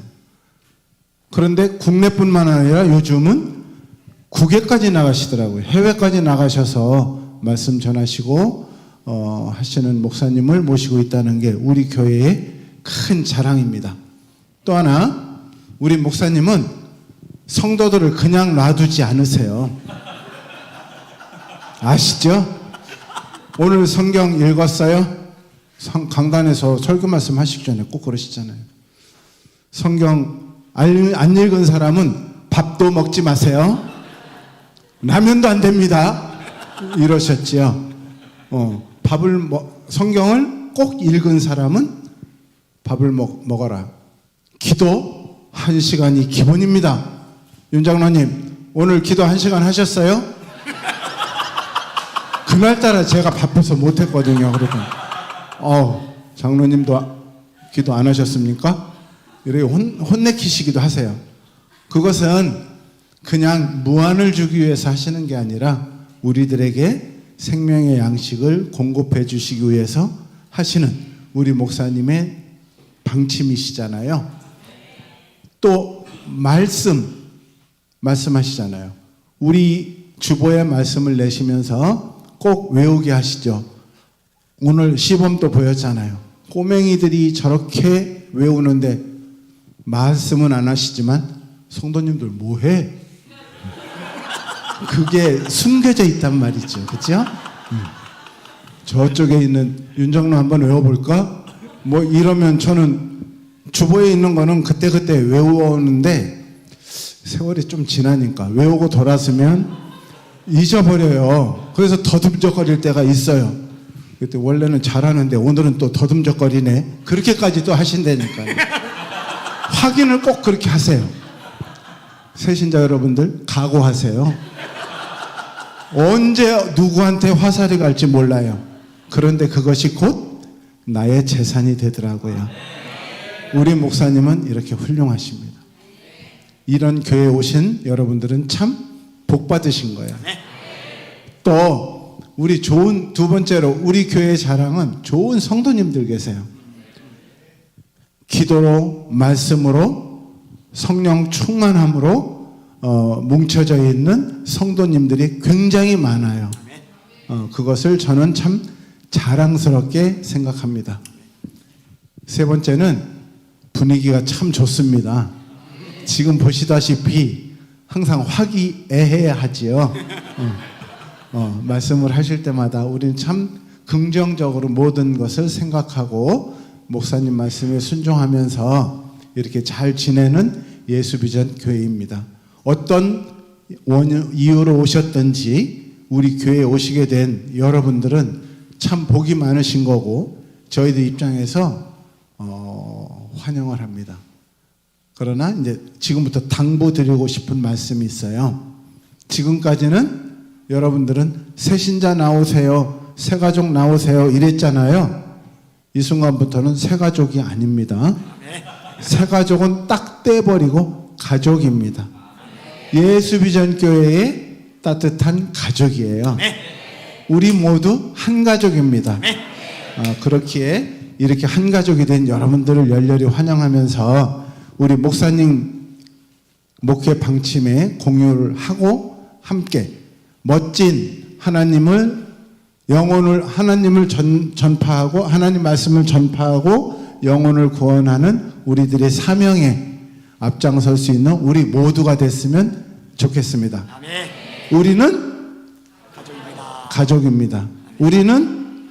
그런데 국내뿐만 아니라 요즘은 국외까지 나가시더라고요. 해외까지 나가셔서 말씀 전하시고 하시는 목사님을 모시고 있다는 게 우리 교회의 큰 자랑입니다. 또 하나, 우리 목사님은 성도들을 그냥 놔두지 않으세요. 아시죠? 오늘 성경 읽었어요? 강단에서 설교 말씀 하시기 전에 꼭 그러시잖아요. 성경 안 읽은 사람은 밥도 먹지 마세요. 라면도 안 됩니다. 이러셨지요. 성경을 꼭 읽은 사람은 밥을 먹어라. 기도 1시간이 기본입니다. 윤 장로님, 오늘 기도 1시간 하셨어요? 그날따라 제가 바빠서 못했거든요. 그러더니 장로님도 기도 안 하셨습니까? 이렇게 혼내키시기도 하세요. 그것은 그냥 무안을 주기 위해서 하시는 게 아니라 우리들에게 생명의 양식을 공급해 주시기 위해서 하시는 우리 목사님의 방침이시잖아요. 또 말씀하시잖아요. 우리 주보에 말씀을 내시면서 꼭 외우게 하시죠. 오늘 시범도 보였잖아요. 꼬맹이들이 저렇게 외우는데 말씀은 안 하시지만 성도님들 뭐해? 그게 숨겨져 있단 말이죠. 그렇죠? 저쪽에 있는 윤정로 한번 외워볼까? 뭐 이러면 저는 주보에 있는 거는 그때그때 외우는데 세월이 좀 지나니까 외우고 돌아서면 잊어버려요. 그래서 더듬적거릴 때가 있어요. 그때 원래는 잘하는데 오늘은 또 더듬적거리네. 그렇게까지 또 하신다니까요. 확인을 꼭 그렇게 하세요. 새신자 여러분들 각오하세요. 언제 누구한테 화살이 갈지 몰라요. 그런데 그것이 곧 나의 재산이 되더라고요. 우리 목사님은 이렇게 훌륭하십니다. 이런 교회에 오신 여러분들은 참 복 받으신 거예요. 또 우리 좋은, 두 번째로 우리 교회의 자랑은 좋은 성도님들 계세요. 기도로, 말씀으로, 성령 충만함으로 뭉쳐져 있는 성도님들이 굉장히 많아요. 그것을 저는 참 자랑스럽게 생각합니다. 세 번째는 분위기가 참 좋습니다. 지금 보시다시피 항상 화기애애하지요. 말씀을 하실 때마다 우리는 참 긍정적으로 모든 것을 생각하고 목사님 말씀에 순종하면서 이렇게 잘 지내는 예수비전 교회입니다. 어떤 이유로 오셨든지 우리 교회에 오시게 된 여러분들은 참 복이 많으신 거고 저희들 입장에서 환영을 합니다. 그러나 이제 지금부터 당부드리고 싶은 말씀이 있어요. 지금까지는 여러분들은 새신자 나오세요, 새가족 나오세요 이랬잖아요. 이 순간부터는 새가족이 아닙니다. 새가족은 딱 떼버리고 가족입니다. 예수비전 교회의 따뜻한 가족이에요. 우리 모두 한 가족입니다. 그렇기에 이렇게 한 가족이 된 여러분들을 열렬히 환영하면서 우리 목사님 목회 방침에 공유를 하고 함께 멋진 하나님을 전파하고 하나님 말씀을 전파하고 영혼을 구원하는 우리들의 사명에 앞장설 수 있는 우리 모두가 됐으면 좋겠습니다. 우리는 가족입니다. 우리는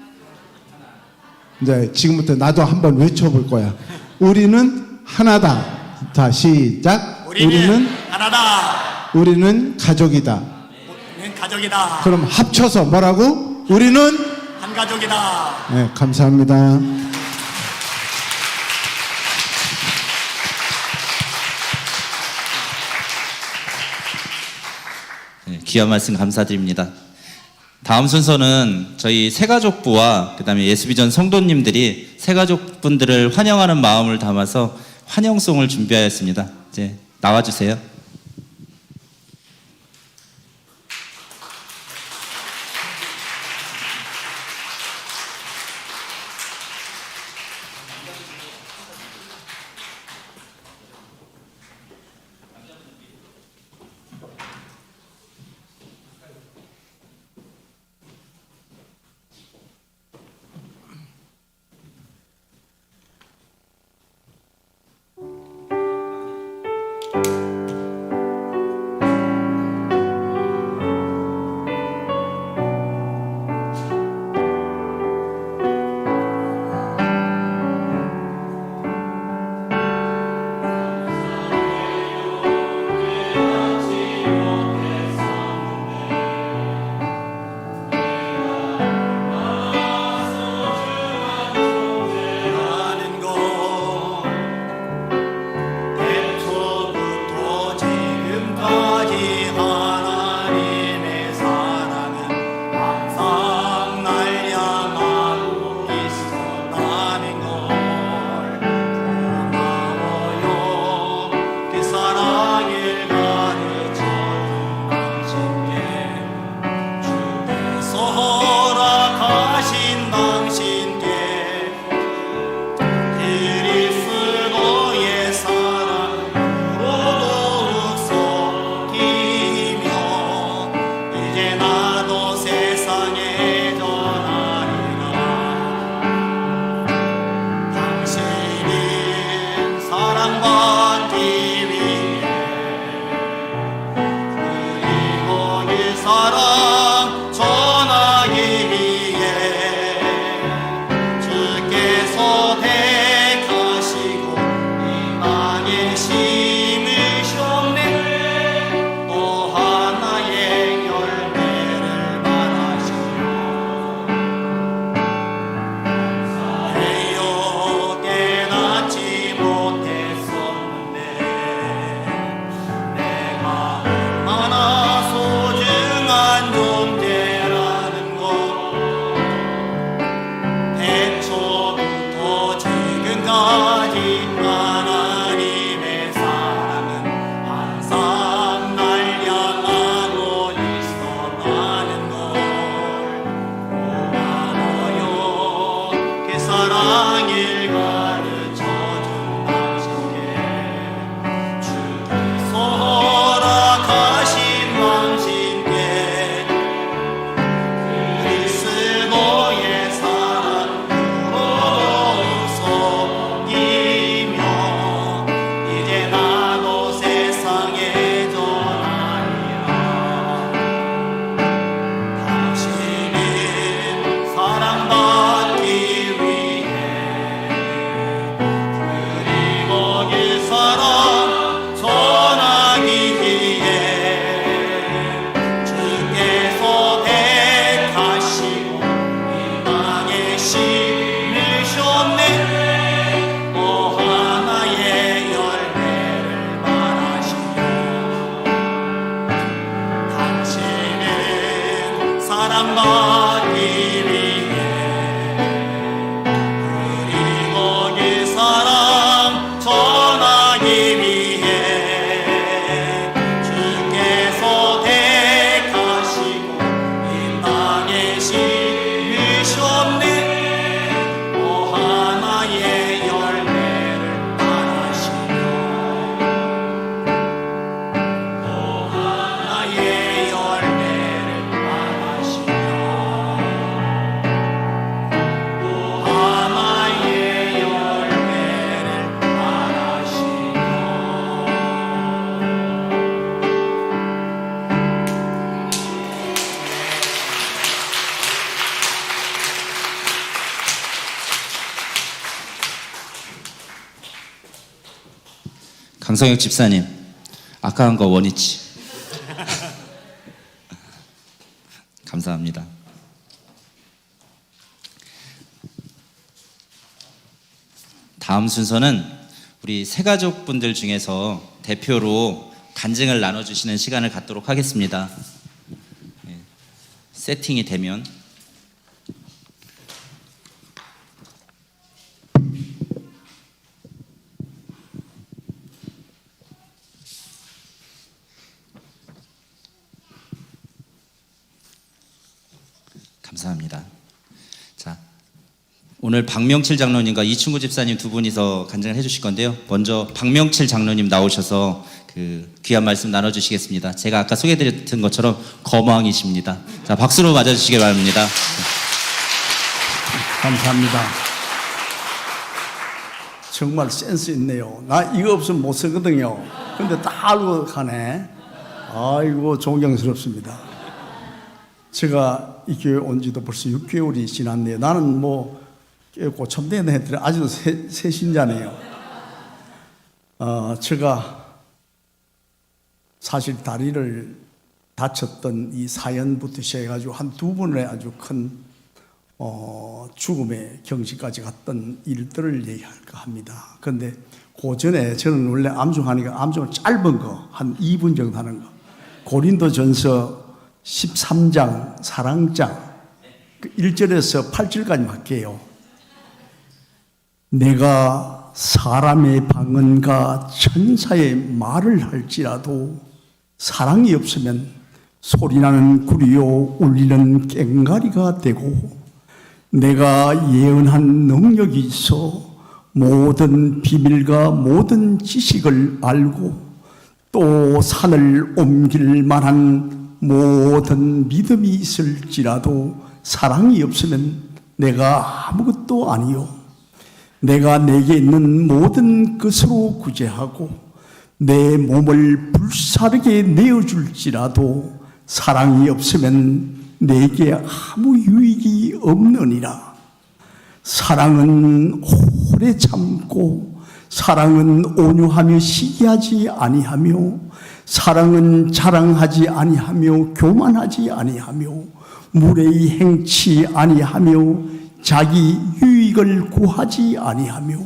이제 지금부터 나도 한번 외쳐볼 거야. 우리는 하나다. 자, 시작. 우리는 하나다. 우리는 가족이다. 우리는 가족이다. 그럼 합쳐서 뭐라고? 우리는 한 가족이다. 네, 감사합니다. 네, 귀한 말씀 감사드립니다. 다음 순서는 저희 새가족부와 그다음에 예수비전 성도님들이 새가족분들을 환영하는 마음을 담아서 환영송을 준비하였습니다. 이제 나와주세요. 사랑 전하기 위해 강성혁 집사님, 아까 한 거 원위치. 감사합니다. 다음 순서는 우리 새가족분들 중에서 대표로 간증을 나눠주시는 시간을 갖도록 하겠습니다. 네, 세팅이 되면. 감사합니다. 자, 오늘 박명칠 장로님과 이충구 집사님 두 분이서 간증을 해주실 건데요. 먼저 박명칠 장로님 나오셔서 그 귀한 말씀 나눠주시겠습니다. 제가 아까 소개해드렸던 것처럼 거망이십니다. 자, 박수로 맞아주시기 바랍니다. 감사합니다. 정말 센스 있네요. 나 이거 없으면 못 쓰거든요. 근데 다 알고 가네. 아이고, 존경스럽습니다. 제가 이 교회 온 지도 벌써 6개월이 지났네요. 나는 뭐 고참되는 애들이 아직도 새 신자네요. 제가 사실 다리를 다쳤던 이 사연부터 시작해가지고 한 두 번의 아주 큰 죽음의 경지까지 갔던 일들을 얘기할까 합니다. 그런데 그 전에 저는 원래 암송하니까 암송을 짧은 거, 한 2분 정도 하는 거. 고린도전서 13장 사랑장 1절에서 8절까지 할게요. 내가 사람의 방언과 천사의 말을 할지라도 사랑이 없으면 소리나는 구리요 울리는 꽹과리가 되고, 내가 예언한 능력이 있어 모든 비밀과 모든 지식을 알고 또 산을 옮길 만한 모든 믿음이 있을지라도 사랑이 없으면 내가 아무것도 아니요. 내가 내게 있는 모든 것으로 구제하고 내 몸을 불사르게 내어줄지라도 사랑이 없으면 내게 아무 유익이 없느니라. 사랑은 오래 참고 사랑은 온유하며 시기하지 아니하며 사랑은 자랑하지 아니하며 교만하지 아니하며 무례히 행치 아니하며 자기 유익을 구하지 아니하며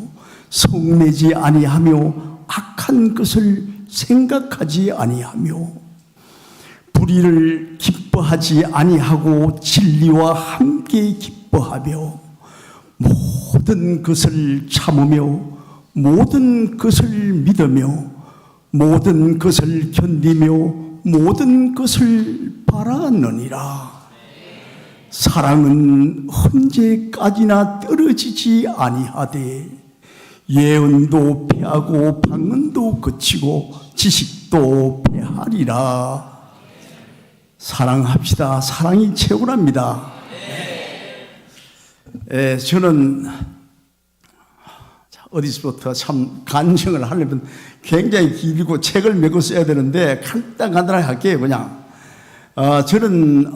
성내지 아니하며 악한 것을 생각하지 아니하며 불의를 기뻐하지 아니하고 진리와 함께 기뻐하며 모든 것을 참으며 모든 것을 믿으며 모든 것을 견디며 모든 것을 바라느니라. 사랑은 언제까지나 떨어지지 아니하되 예언도 패하고 방언도 그치고 지식도 패하리라. 사랑합시다. 사랑이 최고랍니다. 저는 어디서부터 참 간증을 하려면 굉장히 길고 책을 메고 써야 되는데 간단하게 할게요. 그냥 저는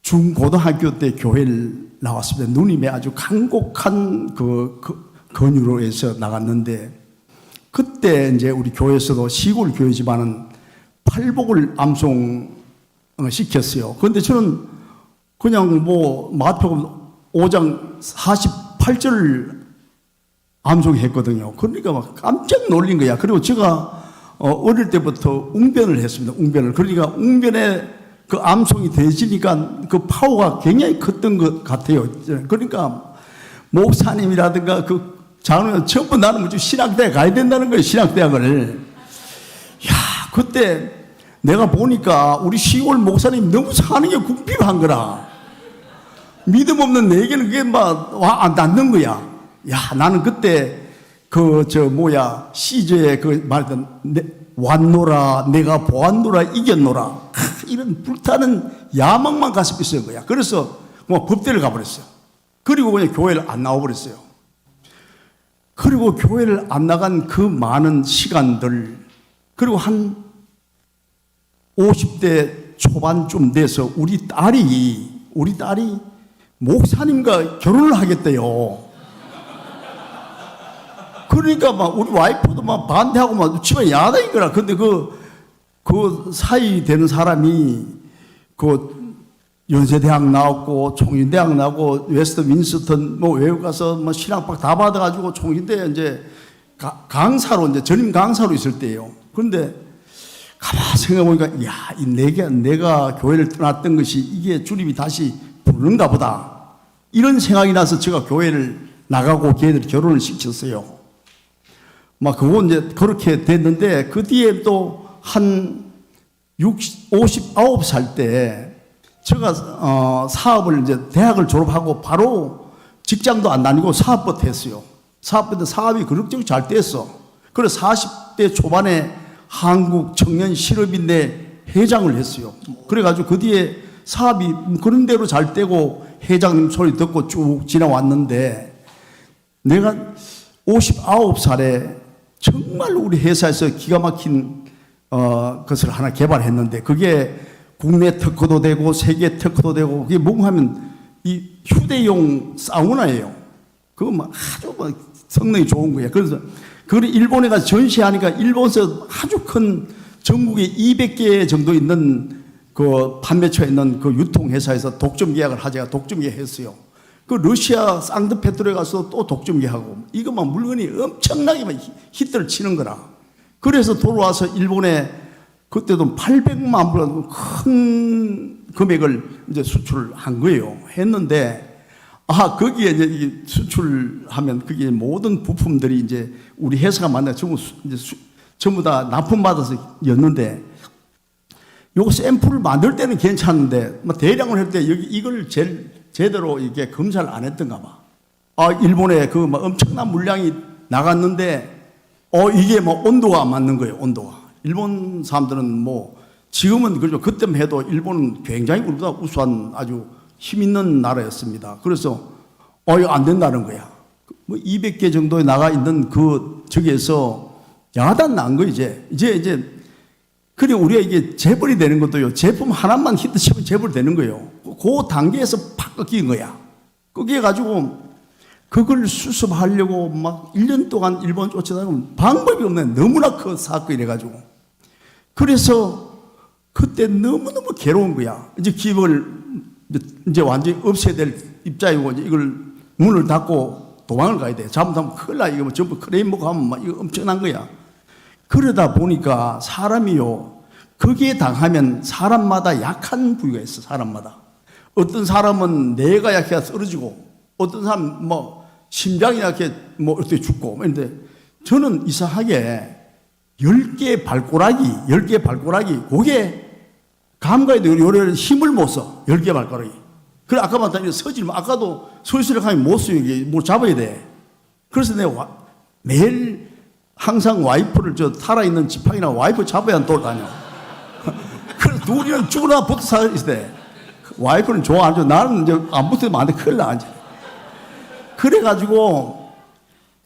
중고등학교 때 교회를 나왔습니다. 누님의 아주 간곡한 권유로 해서 나갔는데, 그때 이제 우리 교회에서도 시골 교회지만은 팔복을 암송 시켰어요. 그런데 저는 그냥 뭐 마태복음 5장 48절을 암송했거든요. 그러니까 막 깜짝 놀린 거야. 그리고 제가 어릴 때부터 웅변을 했습니다. 웅변을. 그러니까 웅변에 그 암송이 되지니까 그 파워가 굉장히 컸던 것 같아요. 그러니까 목사님이라든가 그 장로는 전부 나는 무슨 신학대학 가야 된다는 거예요. 신학대학을. 야, 그때 내가 보니까 우리 시골 목사님 너무 사는 게 궁핍한 거라. 믿음 없는 내게는 그게 막 안 닿는 거야. 야, 나는 그때 시저에 그 말했던 왔노라, 내가 보았노라, 이겼노라. 이런 불타는 야망만 가슴에 있었던 거야. 그래서 뭐 법대를 가버렸어요. 그리고 그냥 교회를 안 나와버렸어요. 그리고 교회를 안 나간 그 많은 시간들, 그리고 한 50대 초반쯤 돼서 우리 딸이 목사님과 결혼을 하겠대요. 그러니까 막 우리 와이프도 막 반대하고 막 집안에 야단인 거라. 근데 그 사이 되는 사람이 그 연세대학 나왔고 총인대학 나오고 웨스트 민스턴 뭐 외국 가서 뭐 신학박 다 받아가지고 총인대 이제 강사로 이제 전임 강사로 있을 때예요. 그런데 가만 생각해보니까 야, 내가 교회를 떠났던 것이 이게 주님이 다시 부르는가 보다. 이런 생각이 나서 제가 교회를 나가고 걔들 결혼을 시켰어요. 막 그거 이제 그렇게 됐는데 그 뒤에 또 한 59살 때 제가 사업을 이제 대학을 졸업하고 바로 직장도 안 다니고 사업부터 했어요. 사업부터 사업이 그럭저럭 잘 됐어. 그래서 40대 초반에 한국 청년 실업인대 회장을 했어요. 그래가지고 그 뒤에 사업이 그런 대로 잘 되고 회장님 소리 듣고 쭉 지나왔는데 내가 59살에 정말 우리 회사에서 기가 막힌 것을 하나 개발했는데 그게 국내 특허도 되고 세계 특허도 되고 그게 뭔가 하면 이 휴대용 사우나예요. 그거 막 아주 막 성능이 좋은 거예요. 그래서 그걸 일본에 가서 전시하니까 일본에서 아주 큰 전국에 200개 정도 있는 그 판매처에 있는 그 유통회사에서 독점 계약을 하자가 독점 계약했어요. 그 러시아 상트페트로에 가서 또 독점 계약하고 이것만 물건이 엄청나게 막 히트를 치는 거라. 그래서 돌아와서 일본에 그때도 800만 불 큰 금액을 이제 수출을 한 거예요. 했는데 거기에 이제 수출하면 그게 모든 부품들이 이제 우리 회사가 만나 전부 다 납품받아서 였는데 요거 샘플을 만들 때는 괜찮은데 대량을 할 때 여기 이걸 제대로 이게 검사를 안 했던가 봐. 일본에 그 엄청난 물량이 나갔는데 이게 온도가 안 맞는 거예요. 온도가. 일본 사람들은 지금은 그렇죠. 그때만 해도 일본은 굉장히 우리보다 우수한 아주 힘 있는 나라였습니다. 그래서 이거 안 된다는 거야. 200개 정도에 나가 있는 그 저기에서 야단 난 거 이제 그래 우리가 이게 재벌이 되는 것도요. 제품 하나만 히트치면 재벌이 되는 거예요. 그 단계에서 팍 꺾인 거야. 꺾여 가지고 그걸 수습하려고 막 1년 동안 일본 쫓아다니면 방법이 없네. 너무나 큰 사건이래 가지고. 그래서 그때 너무너무 괴로운 거야. 이제 기업을 이제 완전히 없애야 될 입장이고 이제 이걸 문을 닫고 도망을 가야 돼. 잘못하면 큰일 나. 이거 전부 크레인 먹고 하면 막 이거 엄청난 거야. 그러다 보니까 사람이요. 거기에 당하면 사람마다 약한 부위가 있어. 사람마다. 어떤 사람은 뇌가 약해서 쓰러지고 어떤 사람 심장이 약해 어떻게 죽고. 그런데 저는 이상하게 10개 발가락이 그게 감각이 돼요. 요래 힘을 못 써. 10개 발가락이. 그래 아까 말했더니 서지면 아까도 소리스력하면 못 써요. 이게 뭘 잡아야 돼. 그래서 내가 매일 항상 와이프를 살아있는 지팡이나 와이프 잡아야 돌아다녀. 그래서 둘이는 죽으나 붙어 살아야 돼. 와이프는 좋아 안 좋아. 나는 이제 안 붙으면 안 돼. 큰일 나. 그래가지고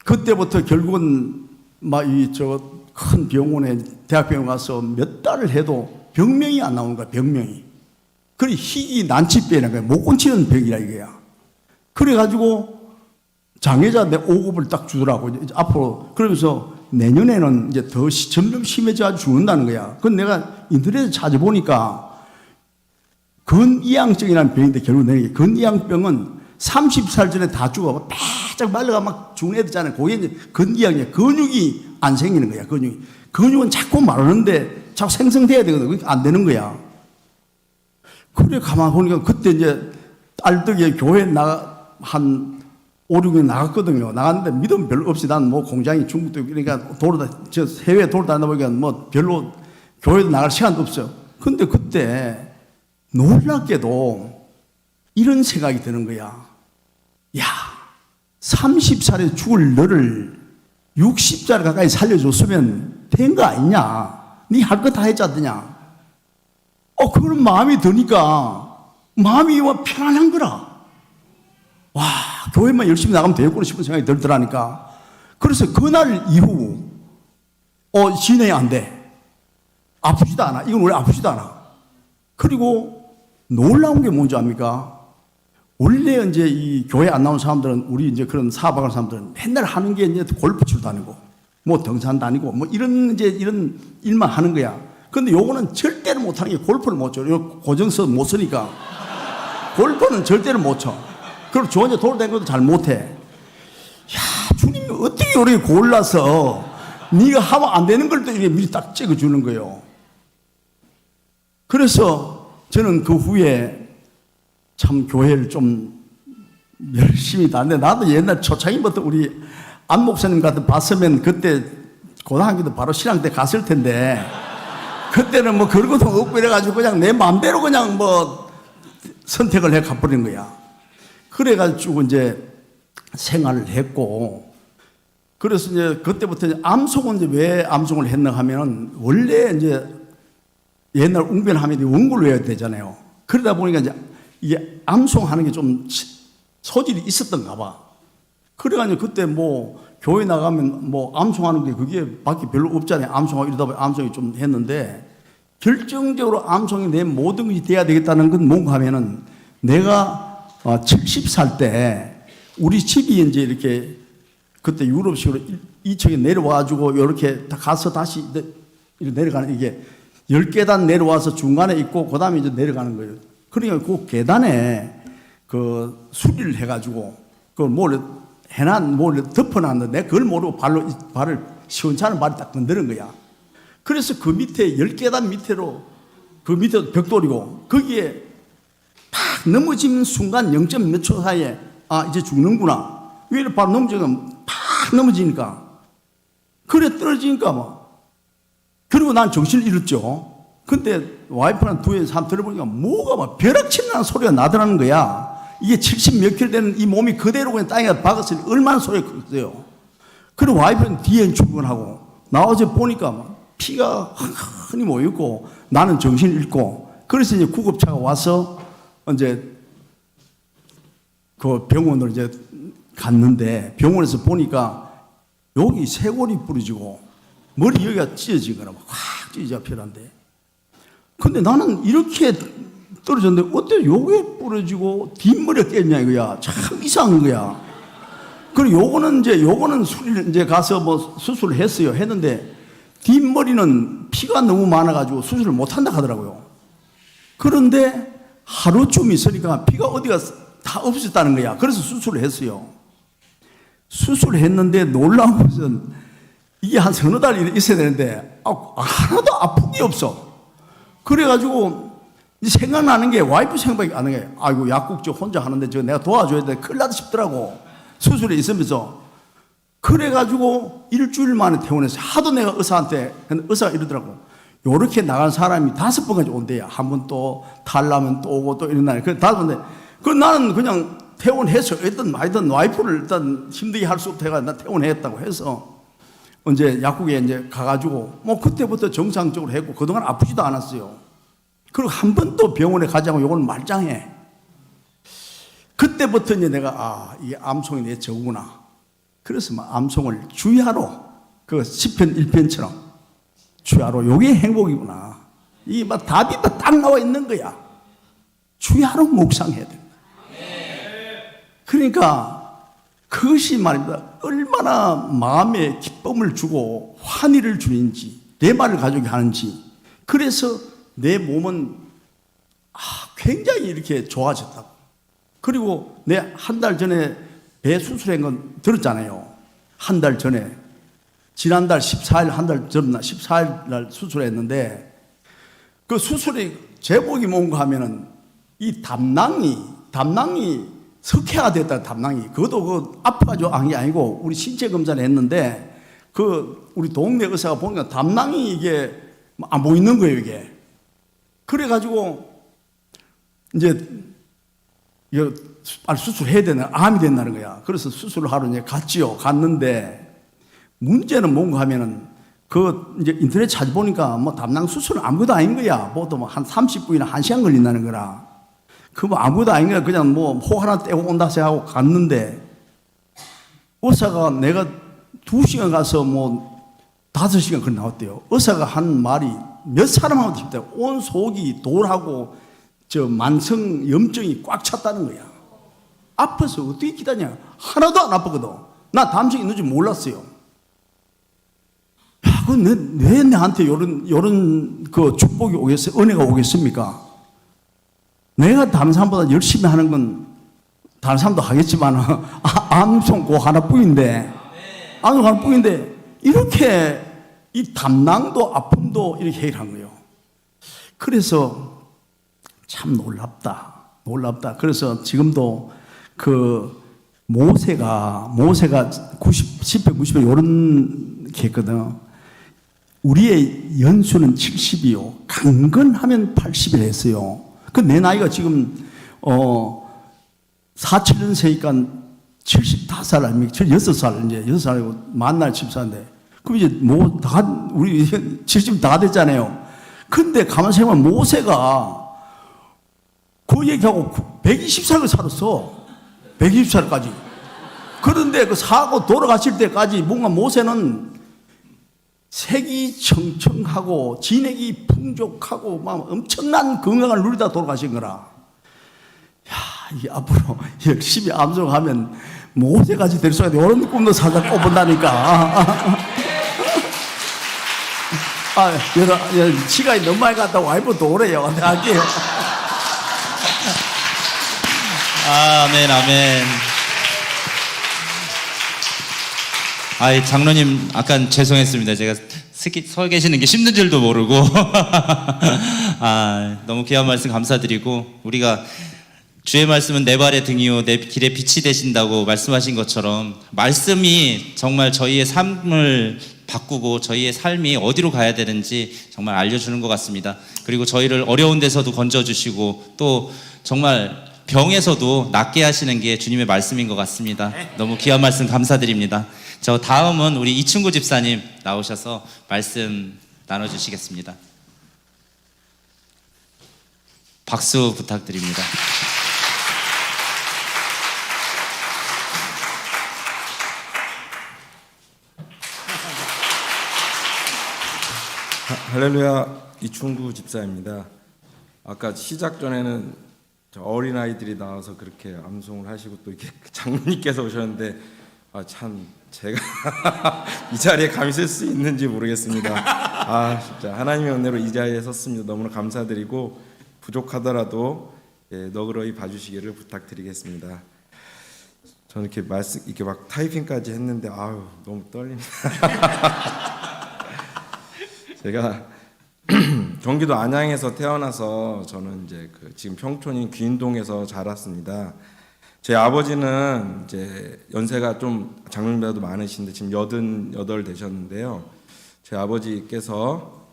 그때부터 결국은 큰 병원에 대학병원 가서 몇 달을 해도 병명이 안 나오는 거야. 병명이. 그래 희귀 난치병이라는 거야. 못 고치는 병이라 이거야. 그래가지고 장애자한테 5급을 딱 주더라고. 이제 앞으로 그러면서 내년에는 이제 더 점점 심해져 죽는다는 거야. 그건 내가 인터넷에 찾아보니까 근이양증이라는 병인데 결국 내게 근이양병은 30살 전에 다 죽어. 바짝 말라가 막 죽는 애들 있잖아요. 그게 이제 근이양이야. 근육이 안 생기는 거야. 근육은 자꾸 마르는데 자꾸 생성돼야 되거든. 그게 안 되는 거야. 그래 가만 보니까 그때 이제 딸떡이에 교회 한 5, 6년 나갔거든요. 나갔는데 믿음 별로 없이 난 공장이 중국도 있고 그러니까 해외 돌아다니다 보니까 별로 교회도 나갈 시간도 없어요. 근데 그때 놀랍게도 이런 생각이 드는 거야. 야, 30살에 죽을 너를 60살 가까이 살려줬으면 된 거 아니냐? 네 할 거 다 했지 않느냐? 그런 마음이 드니까 마음이 편안한 거라. 와, 교회만 열심히 나가면 되겠구나 싶은 생각이 들더라니까. 그래서 그날 이후 진행이 안 돼. 아프지도 않아. 이건 원래 아프지도 않아. 그리고 놀라운 게 뭔지 압니까? 원래 이제 이 교회 안 나온 사람들은 우리 이제 그런 사업하는 사람들은 맨날 하는 게 이제 골프 치러 다니고 뭐 등산 다니고 뭐 이런 일만 하는 거야. 근데 요거는 절대로 못 하는 게 골프를 못 쳐. 요 고정서 못 쓰니까 골프는 절대로 못 쳐. 그리고 저 혼자 돌아다니는 것도 잘 못 해. 야, 주님이 어떻게 이렇게 골라서 네가 하면 안 되는 걸 또 이렇게 미리 딱 찍어 주는 거예요. 그래서 저는 그 후에 참 교회를 좀 열심히 다녔는데, 나도 옛날 초창기부터 우리 안 목사님 같은 봤으면 그때 고등학교도 바로 신앙 때 갔을 텐데, 그때는 뭐 그런 것도 없고 이래가지고 그냥 내 마음대로 그냥 뭐 선택을 해 가버린 거야. 그래가지고 이제 생활을 했고, 그래서 이제 그때부터 이제 암송은 이제 왜 암송을 했나 하면은, 원래 이제 옛날 웅변하면 원고를 외워야 되잖아요. 그러다 보니까 이제 이게 암송하는 게 좀 소질이 있었던가 봐. 그래가지고 그때 뭐 교회 나가면 뭐 암송하는 게 그게 밖에 별로 없잖아요. 암송하고 이러다 보니 암송이 좀 했는데, 결정적으로 암송이 내 모든 것이 돼야 되겠다는 건 뭔가 하면은, 내가 70살 때 우리 집이 이제 이렇게 그때 유럽식으로 2층에 내려와가지고 이렇게 가서 다시 이렇게 내려가는, 이게 10계단 내려와서 중간에 있고 그 다음에 이제 내려가는 거예요. 그러니까 그 계단에 그 수리를 해가지고 그걸 뭘 덮어놨는데, 그걸 모르고 발을 시원찮은 발을 딱 건드는 거야. 그래서 그 밑에 10계단 밑으로, 그 밑에 벽돌이고, 거기에 팍 넘어지는 순간 0. 몇 초 사이에 아, 이제 죽는구나. 위로 바로 넘어지면 팍 넘어지니까, 그래 떨어지니까 뭐. 그리고 난 정신을 잃었죠. 근데 와이프랑 두에 사람 들어보니까 뭐가 막 벼락치는 나는 소리가 나더라는 거야. 이게 70 몇 킬로 되는 이 몸이 그대로 그냥 땅에 박았으니 얼마나 소리가 컸어요. 그리고 와이프는 뒤에 출근하고, 나와서 보니까 막 피가 흔히 모였고, 나는 정신을 잃고, 그래서 이제 구급차가 와서 이제 그 병원으로 이제 갔는데, 병원에서 보니까 여기 쇄골이 부러지고 머리 여기가 찢어진 거라 확 찢어져 필요한데, 근데 나는 이렇게 떨어졌는데 어떻게 요게 부러지고 뒷머리가 깨졌냐 이거야. 참 이상한 거야. 그리고 요거는 수리를 이제 가서 뭐 수술을 했어요. 했는데 뒷머리는 피가 너무 많아가지고 수술을 못 한다 하더라고요. 그런데 하루쯤 있으니까 피가 어디가 다 없었다는 거야. 그래서 수술을 했어요. 수술을 했는데 놀라운 것은, 이게 한 서너 달 있어야 되는데 하나도 아픈 게 없어. 그래가지고 생각나는 게, 와이프 생각이 안 나는 게, 아이고 약국 저 혼자 하는데 저 내가 도와줘야 돼, 큰일 나다 싶더라고. 수술에 있으면서. 그래가지고 일주일 만에 퇴원했어요. 하도 내가 의사한테, 의사가 이러더라고, 요렇게 나간 사람이 5번까지 온대야. 한 번 또 탈라면 또 오고 또 이런 날. 그래 5번인데, 그 나는 그냥 퇴원해서 일단 말든 와이프를 일단 힘들게 할 수 없다 해가 나 퇴원했다고 해서 이제 약국에 이제 가가지고 뭐 그때부터 정상적으로 했고, 그동안 아프지도 않았어요. 그리고 한 번 또 병원에 가자고 요걸 말짱해. 그때부터 이제 내가 이게 암송이 내 저구나. 그래서 막 암송을 주야로, 그 시편 1편처럼 주야로, 요게 행복이구나. 이게 막 답이 딱 나와 있는 거야. 주야로 묵상해야 된다. 그러니까 그것이 말입니다. 얼마나 마음에 기쁨을 주고 환희를 주는지, 내 말을 가지고 하는지. 그래서 내 몸은 굉장히 이렇게 좋아졌다고. 그리고 내 한 달 전에 배 수술한 건 들었잖아요. 한 달 전에, 지난달 14일, 한 달 전나 14일 날 수술했는데, 그 수술의 제목이 뭔가 하면은, 이 담낭이 석회가 됐다. 담낭이 그것도 그 아파가지고 한 게 아니고, 우리 신체 검사를 했는데 그 우리 동네 의사가 보니까 담낭이 이게 안 보이는 거예요, 이게. 그래가지고 이제 이거 빨리 수술해야 되나, 암이 된다는 거야. 그래서 수술을 하러 이제 갔지요. 갔는데 문제는 뭔가 하면은, 그 이제 인터넷 찾아보니까 뭐 담낭 수술은 아무것도 아닌 거야. 보통 뭐 한 30분이나 1시간 걸린다는 거라. 그 뭐 아무것도 아닌 거야. 그냥 뭐 호 하나 떼고 온다 생각하고 갔는데, 의사가 내가 2시간 가서 뭐 5시간 그래 나왔대요. 의사가 한 말이 몇 사람하고 싶다. 온 속이 돌하고 저 만성 염증이 꽉 찼다는 거야. 아파서 어떻게 기다냐? 하나도 안 아프거든. 나 다음 주에 있는 줄 몰랐어요. 야, 왜 나한테 요런 그 축복이 은혜가 오겠습니까? 내가 다른 사람보다 열심히 하는 건 다른 사람도 하겠지만, 암송 그 하나뿐인데, 암송 하나뿐인데, 이렇게 이 담낭도 아픔도 이렇게 해결한 거예요. 그래서 참 놀랍다. 그래서 지금도 그 모세가 10회, 90회 이런 게 했거든. 우리의 연수는 70이요. 강건하면 80을 했어요. 그 내 나이가 지금 47년생이니까 75살 아닙니까? 6살, 이제 6살이고 만날 14인데. 그럼 이제 우리 70 다 됐잖아요. 근데 가만 생각하면 모세가 그 얘기하고 120살을 살았어. 120살까지. 그런데 그 사고 돌아가실 때까지 뭔가 모세는 색이 청청하고 진액이 풍족하고 막 엄청난 건강을 누리다 돌아가신 거라. 야, 이게 앞으로 열심히 암송하면 모세까지 될 수가 있는데 이런 꿈도 살짝 꿔본다니까. 시간이 너무 많이 갔다고 와이프도 오래요. 내가 할게요. 아멘. 장로님, 아까 죄송했습니다. 제가 서 계시는 게 힘든 줄도 모르고. 너무 귀한 말씀 감사드리고, 우리가 주의 말씀은 내 발의 등이요 내 길에 빛이 되신다고 말씀하신 것처럼 말씀이 정말 저희의 삶을 바꾸고 저희의 삶이 어디로 가야 되는지 정말 알려주는 것 같습니다. 그리고 저희를 어려운 데서도 건져주시고 또 정말 병에서도 낫게 하시는 게 주님의 말씀인 것 같습니다. 너무 귀한 말씀 감사드립니다. 저 다음은 우리 이충구 집사님 나오셔서 말씀 나눠주시겠습니다. 박수 부탁드립니다. 할렐루야, 이충구 집사입니다. 아까 시작 전에는 어린아이들이 나와서 그렇게 암송을 하시고 또 이렇게 장로님께서 오셨는데 참 제가 이 자리에 감히 쓸 수 있는지 모르겠습니다. 진짜 하나님의 은혜로 이 자리에 섰습니다. 너무나 감사드리고 부족하더라도 너그러이 봐주시기를 부탁드리겠습니다. 저는 이렇게 막 타이핑까지 했는데 너무 떨립니다. 제가 경기도 안양에서 태어나서 저는 이제 지금 평촌인 귀인동에서 자랐습니다. 제 아버지는 이제 연세가 좀 장로님보다도 많으신데 지금 88 되셨는데요. 제 아버지께서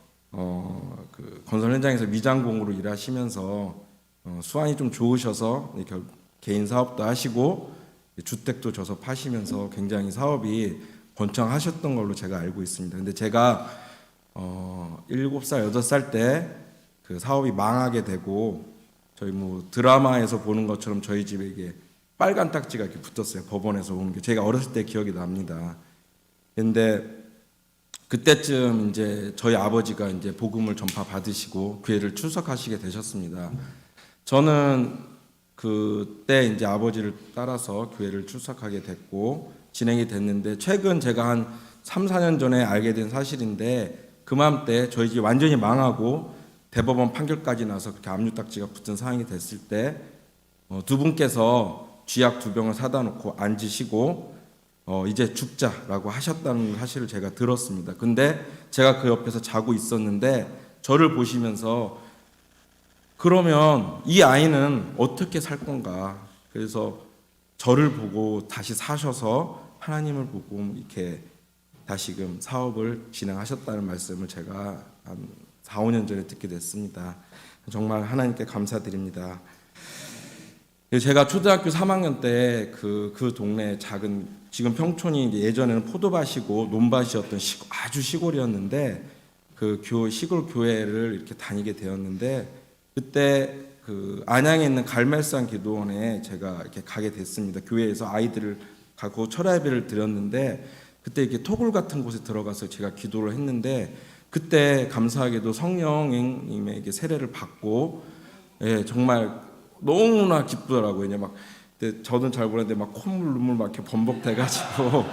건설 현장에서 미장공으로 일하시면서 수완이 좀 좋으셔서 개인 사업도 하시고 주택도 져서 파시면서 굉장히 사업이 번창하셨던 걸로 제가 알고 있습니다. 근데 제가 7살, 8살 때 그 사업이 망하게 되고 저희 드라마에서 보는 것처럼 저희 집에 이게 빨간 딱지가 이렇게 붙었어요. 법원에서 온 게 제가 어렸을 때 기억이 납니다. 근데 그때쯤 이제 저희 아버지가 이제 복음을 전파 받으시고 교회를 출석하시게 되셨습니다. 저는 그때 이제 아버지를 따라서 교회를 출석하게 됐고 진행이 됐는데 최근 제가 한 3, 4년 전에 알게 된 사실인데 그맘때 저희 집이 완전히 망하고 대법원 판결까지 나서 그렇게 압류딱지가 붙은 상황이 됐을 때 두 분께서 쥐약 2병을 사다 놓고 앉으시고 이제 죽자라고 하셨다는 사실을 제가 들었습니다. 근데 제가 그 옆에서 자고 있었는데 저를 보시면서 그러면 이 아이는 어떻게 살 건가. 그래서 저를 보고 다시 사셔서 하나님을 보고 이렇게 다시금 사업을 진행하셨다는 말씀을 제가 한 4, 5년 전에 듣게 됐습니다. 정말 하나님께 감사드립니다. 제가 초등학교 3학년 때 그 동네 작은 지금 평촌이 예전에는 포도밭이고 논밭이었던 아주 시골이었는데 시골 교회를 이렇게 다니게 되었는데 그때 안양에 있는 갈멜산 기도원에 제가 이렇게 가게 됐습니다. 교회에서 아이들을 가고 철야 예배를 드렸는데 그때 이렇게 토굴 같은 곳에 들어가서 제가 기도를 했는데 그때 감사하게도 성령님에게 세례를 받고 정말 너무나 기쁘더라고요. 막 근데 저는 잘 모르는데 막 콧물 눈물 막 이렇게 범벅돼가지고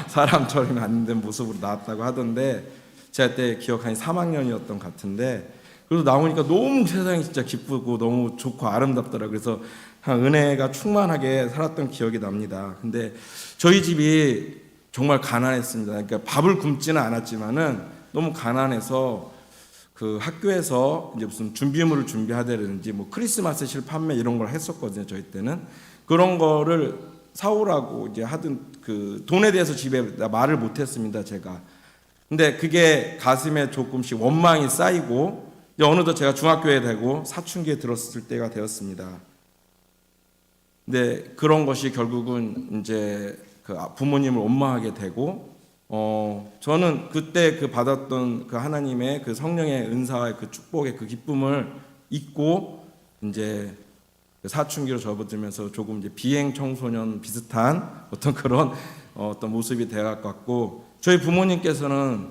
사람처럼 안 된 모습으로 나왔다고 하던데 제가 그때 기억하니 3학년이었던 것 같은데 그래도 나오니까 너무 세상이 진짜 기쁘고 너무 좋고 아름답더라고요. 그래서 은혜가 충만하게 살았던 기억이 납니다. 근데 저희 집이 정말 가난했습니다. 그러니까 밥을 굶지는 않았지만은 너무 가난해서 그 학교에서 이제 무슨 준비물을 준비하다든지 뭐 크리스마스 실 판매 이런 걸 했었거든요. 저희 때는 그런 거를 사오라고 이제 하던 그 돈에 대해서 집에 말을 못했습니다. 제가. 근데 그게 가슴에 조금씩 원망이 쌓이고 이제 어느덧 제가 중학교에 되고 사춘기에 들었을 때가 되었습니다. 근데 그런 것이 결국은 이제 그 부모님을 원망하게 되고 저는 그때 그 받았던 그 하나님의 그 성령의 은사의 그 축복의 그 기쁨을 잊고 이제 사춘기로 접어들면서 조금 이제 비행 청소년 비슷한 어떤 그런 어떤 모습이 되어 갔고 저희 부모님께서는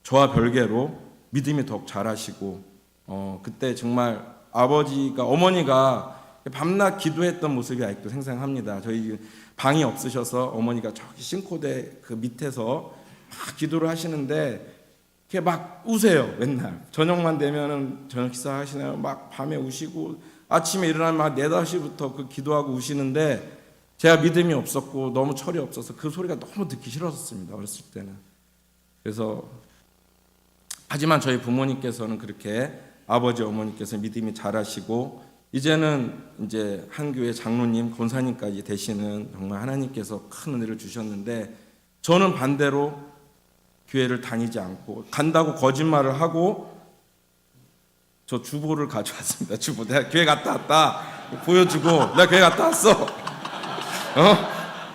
저와 별개로 믿음이 더욱 잘하시고 그때 정말 아버지가 어머니가 밤낮 기도했던 모습이 아직도 생생합니다. 저희 방이 없으셔서 어머니가 저기 싱코대 그 밑에서 막 기도를 하시는데 이렇게 막 우세요. 맨날 저녁만 되면은 저녁 식사 하시나요? 막 밤에 우시고 아침에 일어나면 막 4, 5시부터 그 기도하고 우시는데 제가 믿음이 없었고 너무 철이 없어서 그 소리가 너무 듣기 싫었습니다. 어렸을 때는. 그래서 하지만 저희 부모님께서는 그렇게 아버지 어머니께서 믿음이 잘하시고 이제는 이제 한 교회 장로님, 권사님까지 되시는 정말 하나님께서 큰 은혜를 주셨는데 저는 반대로 교회를 다니지 않고 간다고 거짓말을 하고 저 주보를 가져왔습니다. 주보 내가 교회 갔다 왔다 보여주고 내가 교회 갔다 왔어.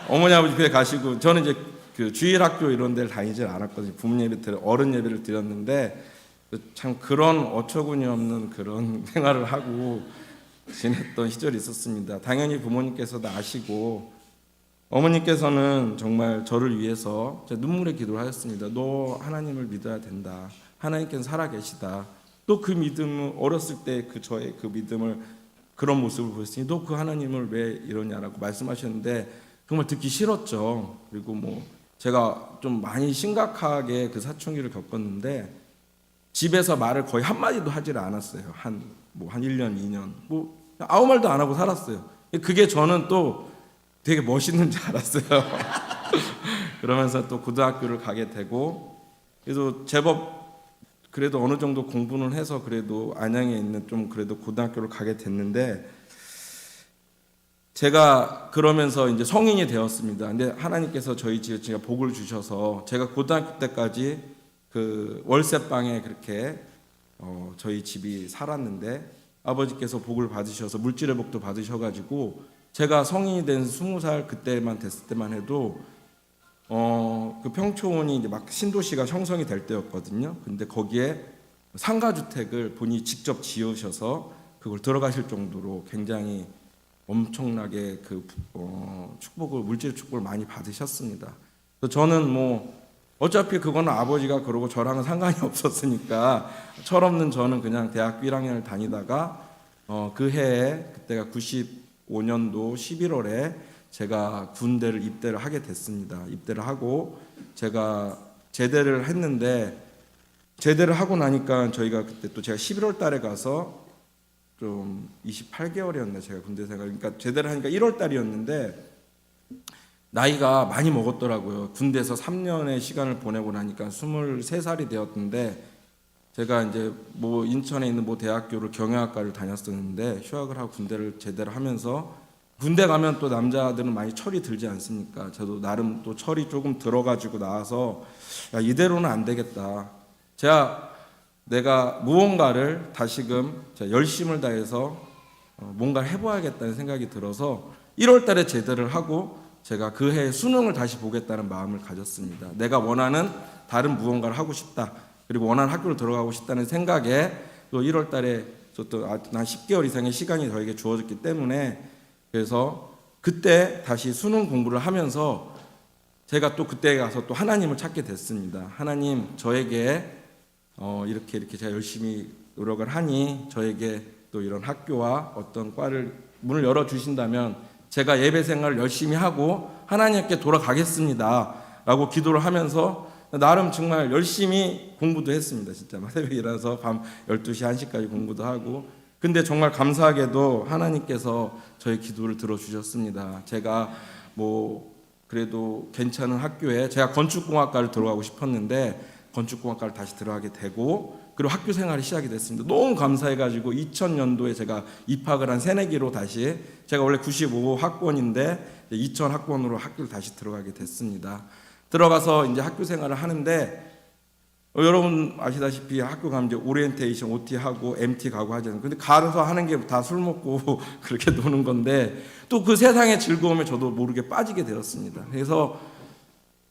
어머니 아버지 교회 가시고 저는 이제 그 주일학교 이런 데를 다니질 않았거든요. 부모 예배 어른 예배를 드렸는데 참 그런 어처구니 없는 그런 생활을 하고 지냈던 시절이 있었습니다. 당연히 부모님께서도 아시고 어머니께서는 정말 저를 위해서 눈물의 기도를 하셨습니다. 너 하나님을 믿어야 된다. 하나님께서 살아계시다. 또 그 믿음을 어렸을 때 그 저의 그 믿음을 그런 모습을 보였으니 너 그 하나님을 왜 이러냐라고 말씀하셨는데 정말 듣기 싫었죠. 그리고 뭐 제가 좀 많이 심각하게 그 사춘기를 겪었는데 집에서 말을 거의 한마디도 하질 않았어요. 한 1년, 2년. 뭐 아무 말도 안 하고 살았어요. 그게 저는 또 되게 멋있는 줄 알았어요. 그러면서 또 고등학교를 가게 되고 그래서 제법 그래도 어느 정도 공부는 해서 그래도 안양에 있는 좀 그래도 고등학교를 가게 됐는데 제가 그러면서 이제 성인이 되었습니다. 근데 하나님께서 저희 집에 제가 복을 주셔서 제가 고등학교 때까지 그 월세방에 그렇게 저희 집이 살았는데 아버지께서 복을 받으셔서 물질의 복도 받으셔가지고 제가 성인이 된 20살 그때만 됐을 때만 해도 그 평촌이 이제 막 신도시가 형성이 될 때였거든요. 근데 거기에 상가주택을 본인이 직접 지으셔서 그걸 들어가실 정도로 굉장히 엄청나게 그 축복을 물질 축복을 많이 받으셨습니다. 그래서 저는 뭐 어차피 그거는 아버지가 그러고 저랑은 상관이 없었으니까 철없는 저는 그냥 대학교 1학년을 다니다가 그 해에 그때가 95년도 11월에 제가 군대를 입대를 하게 됐습니다. 입대를 하고 제가 제대를 했는데 제대를 하고 나니까 저희가 그때 또 제가 11월 달에 가서 좀 28개월이었나 제가 군대 생활 그러니까 제대를 하니까 1월 달이었는데 나이가 많이 먹었더라고요. 군대에서 3년의 시간을 보내고 나니까 23살이 되었는데 제가 이제 뭐 인천에 있는 뭐 대학교를 경영학과를 다녔었는데 휴학을 하고 군대를 제대를 하면서 군대 가면 또 남자들은 많이 철이 들지 않습니까? 저도 나름 또 철이 조금 들어가지고 나와서 야, 이대로는 안 되겠다. 내가 무언가를 다시금 열심을 다해서 뭔가를 해봐야겠다는 생각이 들어서 1월 달에 제대를 하고 제가 그 해 수능을 다시 보겠다는 마음을 가졌습니다. 내가 원하는 다른 무언가를 하고 싶다. 그리고 원하는 학교를 들어가고 싶다는 생각에 또 1월 달에 또 한 10개월 이상의 시간이 저에게 주어졌기 때문에 그래서 그때 다시 수능 공부를 하면서 제가 또 그때 가서 또 하나님을 찾게 됐습니다. 하나님 저에게 이렇게 제가 열심히 노력을 하니 저에게 또 이런 학교와 어떤 과를 문을 열어 주신다면 제가 예배 생활을 열심히 하고 하나님께 돌아가겠습니다 라고 기도를 하면서 나름 정말 열심히 공부도 했습니다. 진짜 새벽에 일어나서 밤 12시, 1시까지 공부도 하고. 근데 정말 감사하게도 하나님께서 저의 기도를 들어주셨습니다. 제가 뭐 그래도 괜찮은 학교에, 제가 건축공학과를 들어가고 싶었는데 건축공학과를 다시 들어가게 되고, 그리고 학교 생활이 시작이 됐습니다. 너무 감사해가지고 2000년도에 제가 입학을 한 새내기로 다시, 제가 원래 95 학번인데 2000 학번으로 학교를 다시 들어가게 됐습니다. 들어가서 이제 학교 생활을 하는데, 여러분 아시다시피 학교 가면 이제 오리엔테이션 OT 하고 MT 가고 하잖아요. 근데 가서 하는 게 다 술 먹고 그렇게 노는 건데, 또 그 세상의 즐거움에 저도 모르게 빠지게 되었습니다. 그래서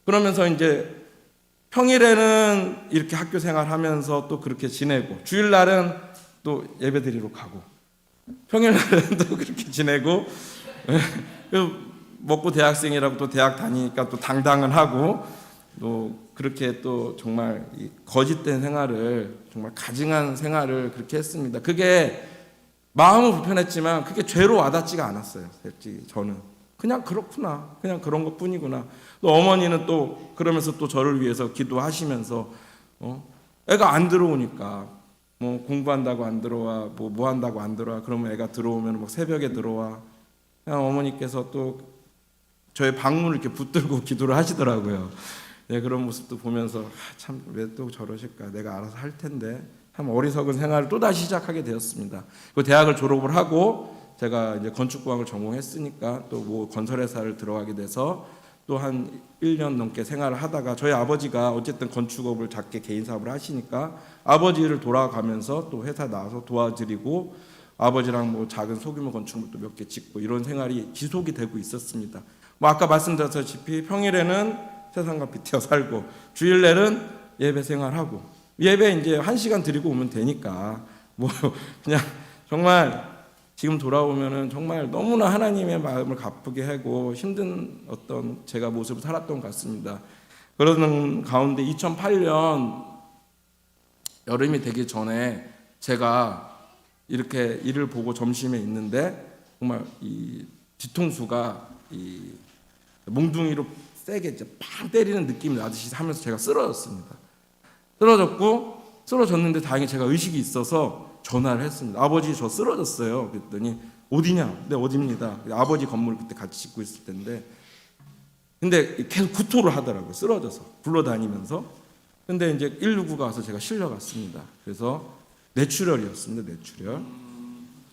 그러면서 이제 평일에는 이렇게 학교 생활하면서 또 그렇게 지내고, 주일날은 또 예배드리러 가고, 평일날은 또 그렇게 지내고, 먹고 대학생이라고 또 대학 다니니까 또 당당은 하고, 또 그렇게 또 정말 이 거짓된 생활을, 정말 가증한 생활을 그렇게 했습니다. 그게 마음은 불편했지만 그게 죄로 와닿지가 않았어요. 솔직히 저는 그냥 그렇구나, 그냥 그런 것 뿐이구나. 또 어머니는 또 그러면서 또 저를 위해서 기도하시면서 애가 안 들어오니까, 뭐 공부한다고 안 들어와, 뭐 한다고 안 들어와, 그러면 애가 들어오면 막 새벽에 들어와. 그냥 어머니께서 또 저의 방문을 이렇게 붙들고 기도를 하시더라고요. 네, 그런 모습도 보면서 참 왜 또 저러실까, 내가 알아서 할 텐데, 참 어리석은 생활을 또 다시 시작하게 되었습니다. 그 대학을 졸업을 하고 제가 이제 건축공학을 전공했으니까 또 뭐 건설회사를 들어가게 돼서 또 한 1년 넘게 생활을 하다가, 저희 아버지가 어쨌든 건축업을 작게 개인 사업을 하시니까 아버지를 돌아가면서 또 회사 나와서 도와드리고, 아버지랑 뭐 작은 소규모 건축물도 몇 개 짓고, 이런 생활이 지속이 되고 있었습니다. 뭐 아까 말씀드렸다시피 평일에는 세상과 비티어 살고, 주일날은 예배 생활하고, 예배 이제 1시간 드리고 오면 되니까 뭐 그냥 정말 지금 돌아오면은 정말 너무나 하나님의 마음을 가쁘게 하고 힘든 어떤 제가 모습을 살았던 것 같습니다. 그러는 가운데 2008년 여름이 되기 전에 제가 이렇게 일을 보고 점심에 있는데 정말 이 뒤통수가 이 몽둥이로 세게 이제 팡 때리는 느낌이 나듯이 하면서 제가 쓰러졌습니다. 쓰러졌는데 다행히 제가 의식이 있어서 전화를 했습니다. 아버지, 저 쓰러졌어요. 그랬더니 어디냐? 네, 어디입니다. 아버지 건물 그때 같이 짓고 있을 텐데, 근데 계속 구토를 하더라고요. 쓰러져서 굴러다니면서. 근데 이제 119가 와서 제가 실려갔습니다. 그래서 뇌출혈이었습니다.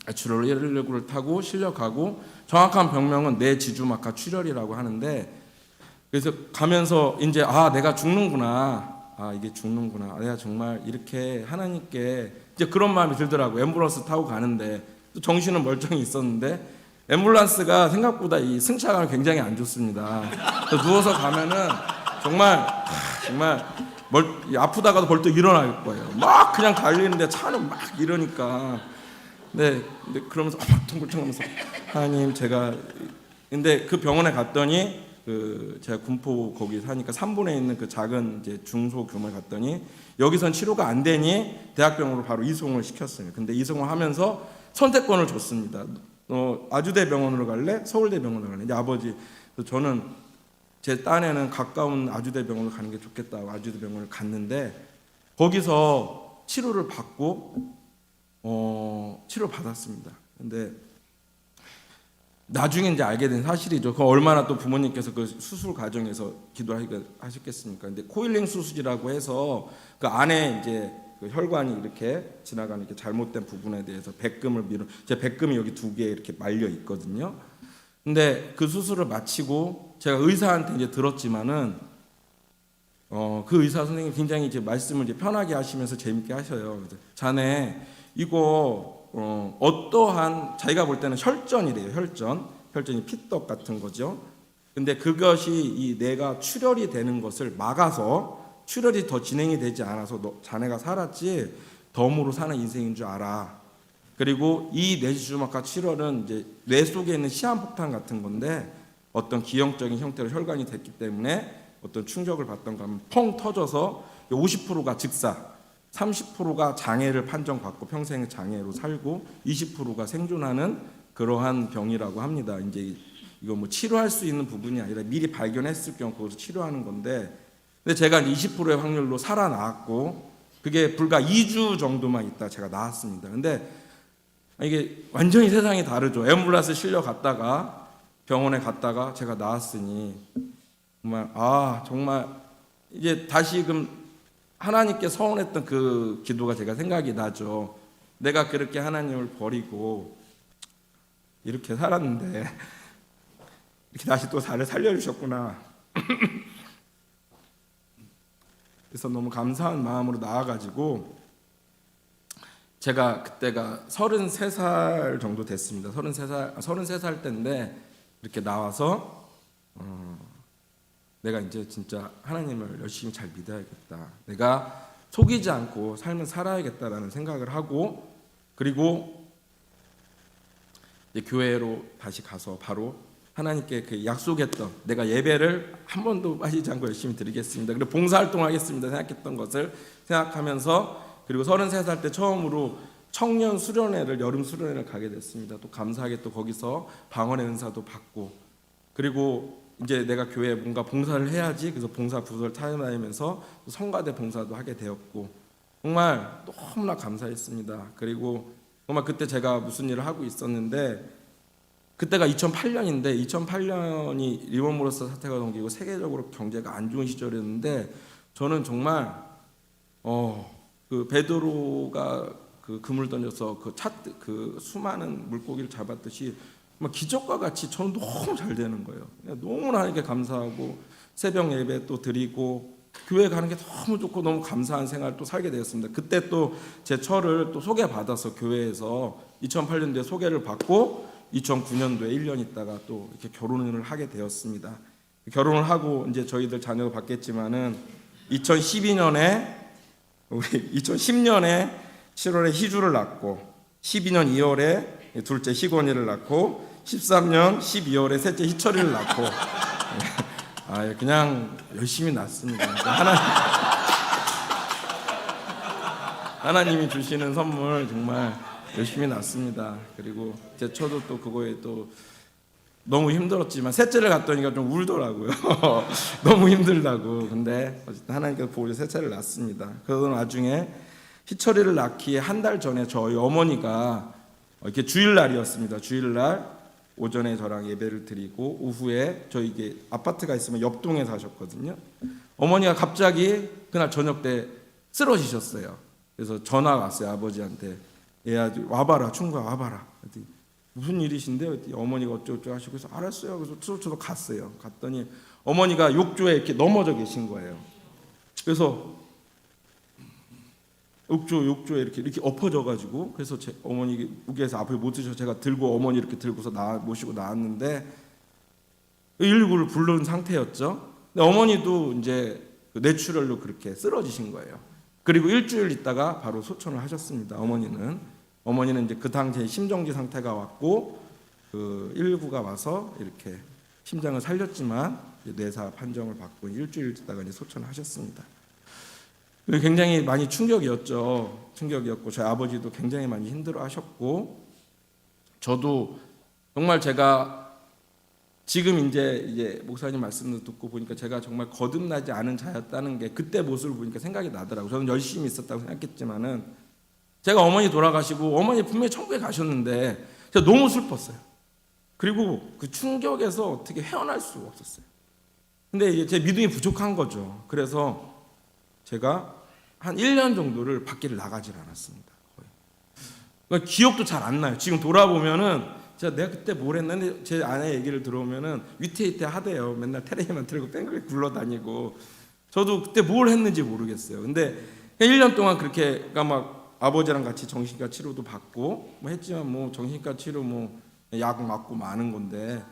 뇌출혈로 119를 타고 실려가고, 정확한 병명은 뇌지주막하 출혈이라고 하는데, 그래서 가면서 이제 내가 죽는구나. 이게 죽는구나. 내가 정말 이렇게 하나님께, 이제 그런 마음이 들더라고요. 앰뷸런스 타고 가는데 또 정신은 멀쩡히 있었는데, 앰뷸런스가 생각보다 이 승차감이 굉장히 안 좋습니다. 누워서 가면은 정말 아프다가도 벌떡 일어날 거예요. 막 그냥 달리는데 차는 막 이러니까. 네, 근데 그러면서 퉁글퉁글하면서 하나님, 제가, 근데 그 병원에 갔더니 제가 군포 거기 사니까 3분에 있는 그 작은 이제 중소규모에 갔더니 여기선 치료가 안 되니 대학병원으로 바로 이송을 시켰어요. 근데 이송을 하면서 선택권을 줬습니다. 아주대병원으로 갈래? 서울대병원으로 갈래? 이제 아버지, 저는 제 딴에는 가까운 아주대병원으로 가는 게 좋겠다고 아주대병원을 갔는데, 거기서 치료를 받고 치료를 받았습니다. 근데 나중에 이제 알게 된 사실이죠. 그 얼마나 또 부모님께서 그 수술 과정에서 기도하셨겠습니까? 근데 코일링 수술이라고 해서 그 안에 이제 그 혈관이 이렇게 지나가는 이렇게 잘못된 부분에 대해서 백금을 제 백금이 여기 2개 이렇게 말려 있거든요. 근데 그 수술을 마치고 제가 의사한테 이제 들었지만은 그 의사 선생님이 굉장히 이제 말씀을 이제 편하게 하시면서 재밌게 하셔요. 그래서 자네 이거 어떠한, 자기가 볼 때는 혈전이래요. 혈전이 피떡 같은 거죠. 근데 그것이 이 뇌가 출혈이 되는 것을 막아서, 출혈이 더 진행이 되지 않아서 자네가 살았지 덤으로 사는 인생인 줄 알아. 그리고 이 뇌지주막하 출혈은 이제 뇌 속에 있는 시한폭탄 같은 건데, 어떤 기형적인 형태로 혈관이 됐기 때문에 어떤 충격을 받던가 하면 펑 터져서 50%가 즉사, 30%가 장애를 판정받고 평생의 장애로 살고 20%가 생존하는 그러한 병이라고 합니다. 이제 이거 뭐 치료할 수 있는 부분이 아니라 미리 발견했을 경우 거기서 치료하는 건데, 근데 제가 20%의 확률로 살아나왔고 그게 불과 2주 정도만 있다 제가 나왔습니다. 근데 이게 완전히 세상이 다르죠. 앰뷸런스 실려 갔다가 병원에 갔다가 제가 나왔으니 정말 이제 다시금 하나님께 서원했던 그 기도가 제가 생각이 나죠. 내가 그렇게 하나님을 버리고 이렇게 살았는데 이렇게 다시 또 나를 살려주셨구나. 그래서 너무 감사한 마음으로 나와가지고 제가 그때가 33살 정도 됐습니다. 33살 때인데 이렇게 나와서 내가 이제 진짜 하나님을 열심히 잘 믿어야겠다. 내가 속이지 않고 삶을 살아야겠다라는 생각을 하고, 그리고 이제 교회로 다시 가서 바로 하나님께 그 약속했던 내가 예배를 한 번도 빠지지 않고 열심히 드리겠습니다. 그리고 봉사활동하겠습니다 생각했던 것을 생각하면서, 그리고 33살 때 처음으로 청년 수련회를, 여름 수련회를 가게 됐습니다. 또 감사하게 또 거기서 방언의 은사도 받고, 그리고 이제 내가 교회에 뭔가 봉사를 해야지. 그래서 봉사 부서를 찾아다니면서 성가대 봉사도 하게 되었고, 정말 너무나 감사했습니다. 그리고 정말 그때 제가 무슨 일을 하고 있었는데, 그때가 2008년인데 2008년이 리먼브러스 사태가 넘기고 세계적으로 경제가 안 좋은 시절이었는데, 저는 정말 그 베드로가 그 그물 던져서 그 수많은 물고기를 잡았듯이 막 기적과 같이 저는 너무 잘 되는 거예요. 너무나 하나님께 감사하고 새벽 예배 또 드리고 교회 가는 게 너무 좋고 너무 감사한 생활을 또 살게 되었습니다. 그때 또 제 처를 또 소개받아서 교회에서 2008년도에 소개를 받고 2009년도에 1년 있다가 또 이렇게 결혼을 하게 되었습니다. 결혼을 하고 이제 저희들 자녀도 받겠지만은 2010년에 7월에 희주를 낳고, 12년 2월에 둘째 희권이를 낳고, 13년 12월에 셋째 희철이를 낳고 그냥 열심히 낳습니다. 하나님이 주시는 선물 정말 열심히 낳습니다. 그리고 제 처도 또 그거에 또 너무 힘들었지만 셋째를 갖더니까 좀 울더라고요. 너무 힘들다고. 근데 어쨌든 하나님께서 보호해 셋째를 낳습니다. 그러던 와중에 희철이를 낳기 한 달 전에 저희 어머니가 이렇게 주일날이었습니다. 주일날 오전에 저랑 예배를 드리고 오후에 저희 이게 아파트가 있으면 옆동에 사셨거든요. 어머니가 갑자기 그날 저녁 때 쓰러지셨어요. 그래서 전화가 왔어요. 아버지한테. 얘야 와봐라, 충과 와봐라. 무슨 일이신데? 어머니가 어쩌고저쩌고 하시고, 그래서 알았어요. 그래서 저도 갔어요. 갔더니 어머니가 욕조에 이렇게 넘어져 계신 거예요. 그래서 욕조에 이렇게 엎어져가지고, 그래서 제 어머니 무게에서 앞을 못 드셔서 제가 들고 어머니 이렇게 들고서 모시고 나왔는데 119를 부른 상태였죠. 근데 어머니도 이제 뇌출혈로 그렇게 쓰러지신 거예요. 그리고 일주일 있다가 바로 소천을 하셨습니다. 어머니는 이제 그 당시에 심정지 상태가 왔고, 그 119가 와서 이렇게 심장을 살렸지만 뇌사 판정을 받고 일주일 있다가 이제 소천을 하셨습니다. 굉장히 많이 충격이었죠. 충격이었고 저희 아버지도 굉장히 많이 힘들어하셨고, 저도 정말 제가 지금 이제 목사님 말씀도 듣고 보니까 제가 정말 거듭나지 않은 자였다는 게 그때 모습을 보니까 생각이 나더라고요. 저는 열심히 있었다고 생각했지만은 제가 어머니 돌아가시고, 어머니 분명히 천국에 가셨는데 제가 너무 슬펐어요. 그리고 그 충격에서 어떻게 헤어날 수가 없었어요. 근데 이제 제 믿음이 부족한 거죠. 그래서 제가 한 1년 정도를 밖에 나가질 않았습니다. 거의. 그러니까 기억도 잘 안 나요. 지금 돌아보면은 내가 그때 뭘 했는데, 제 아내 얘기를 들어오면은 위태위태 하대요. 맨날 테레비만 틀고 뺑글뺑 굴러다니고. 저도 그때 뭘 했는지 모르겠어요. 근데 1년 동안 그렇게, 그러니까 막 아버지랑 같이 정신과 치료도 받고 뭐 했지만, 뭐 정신과 치료 뭐 약 맞고 많은 건데,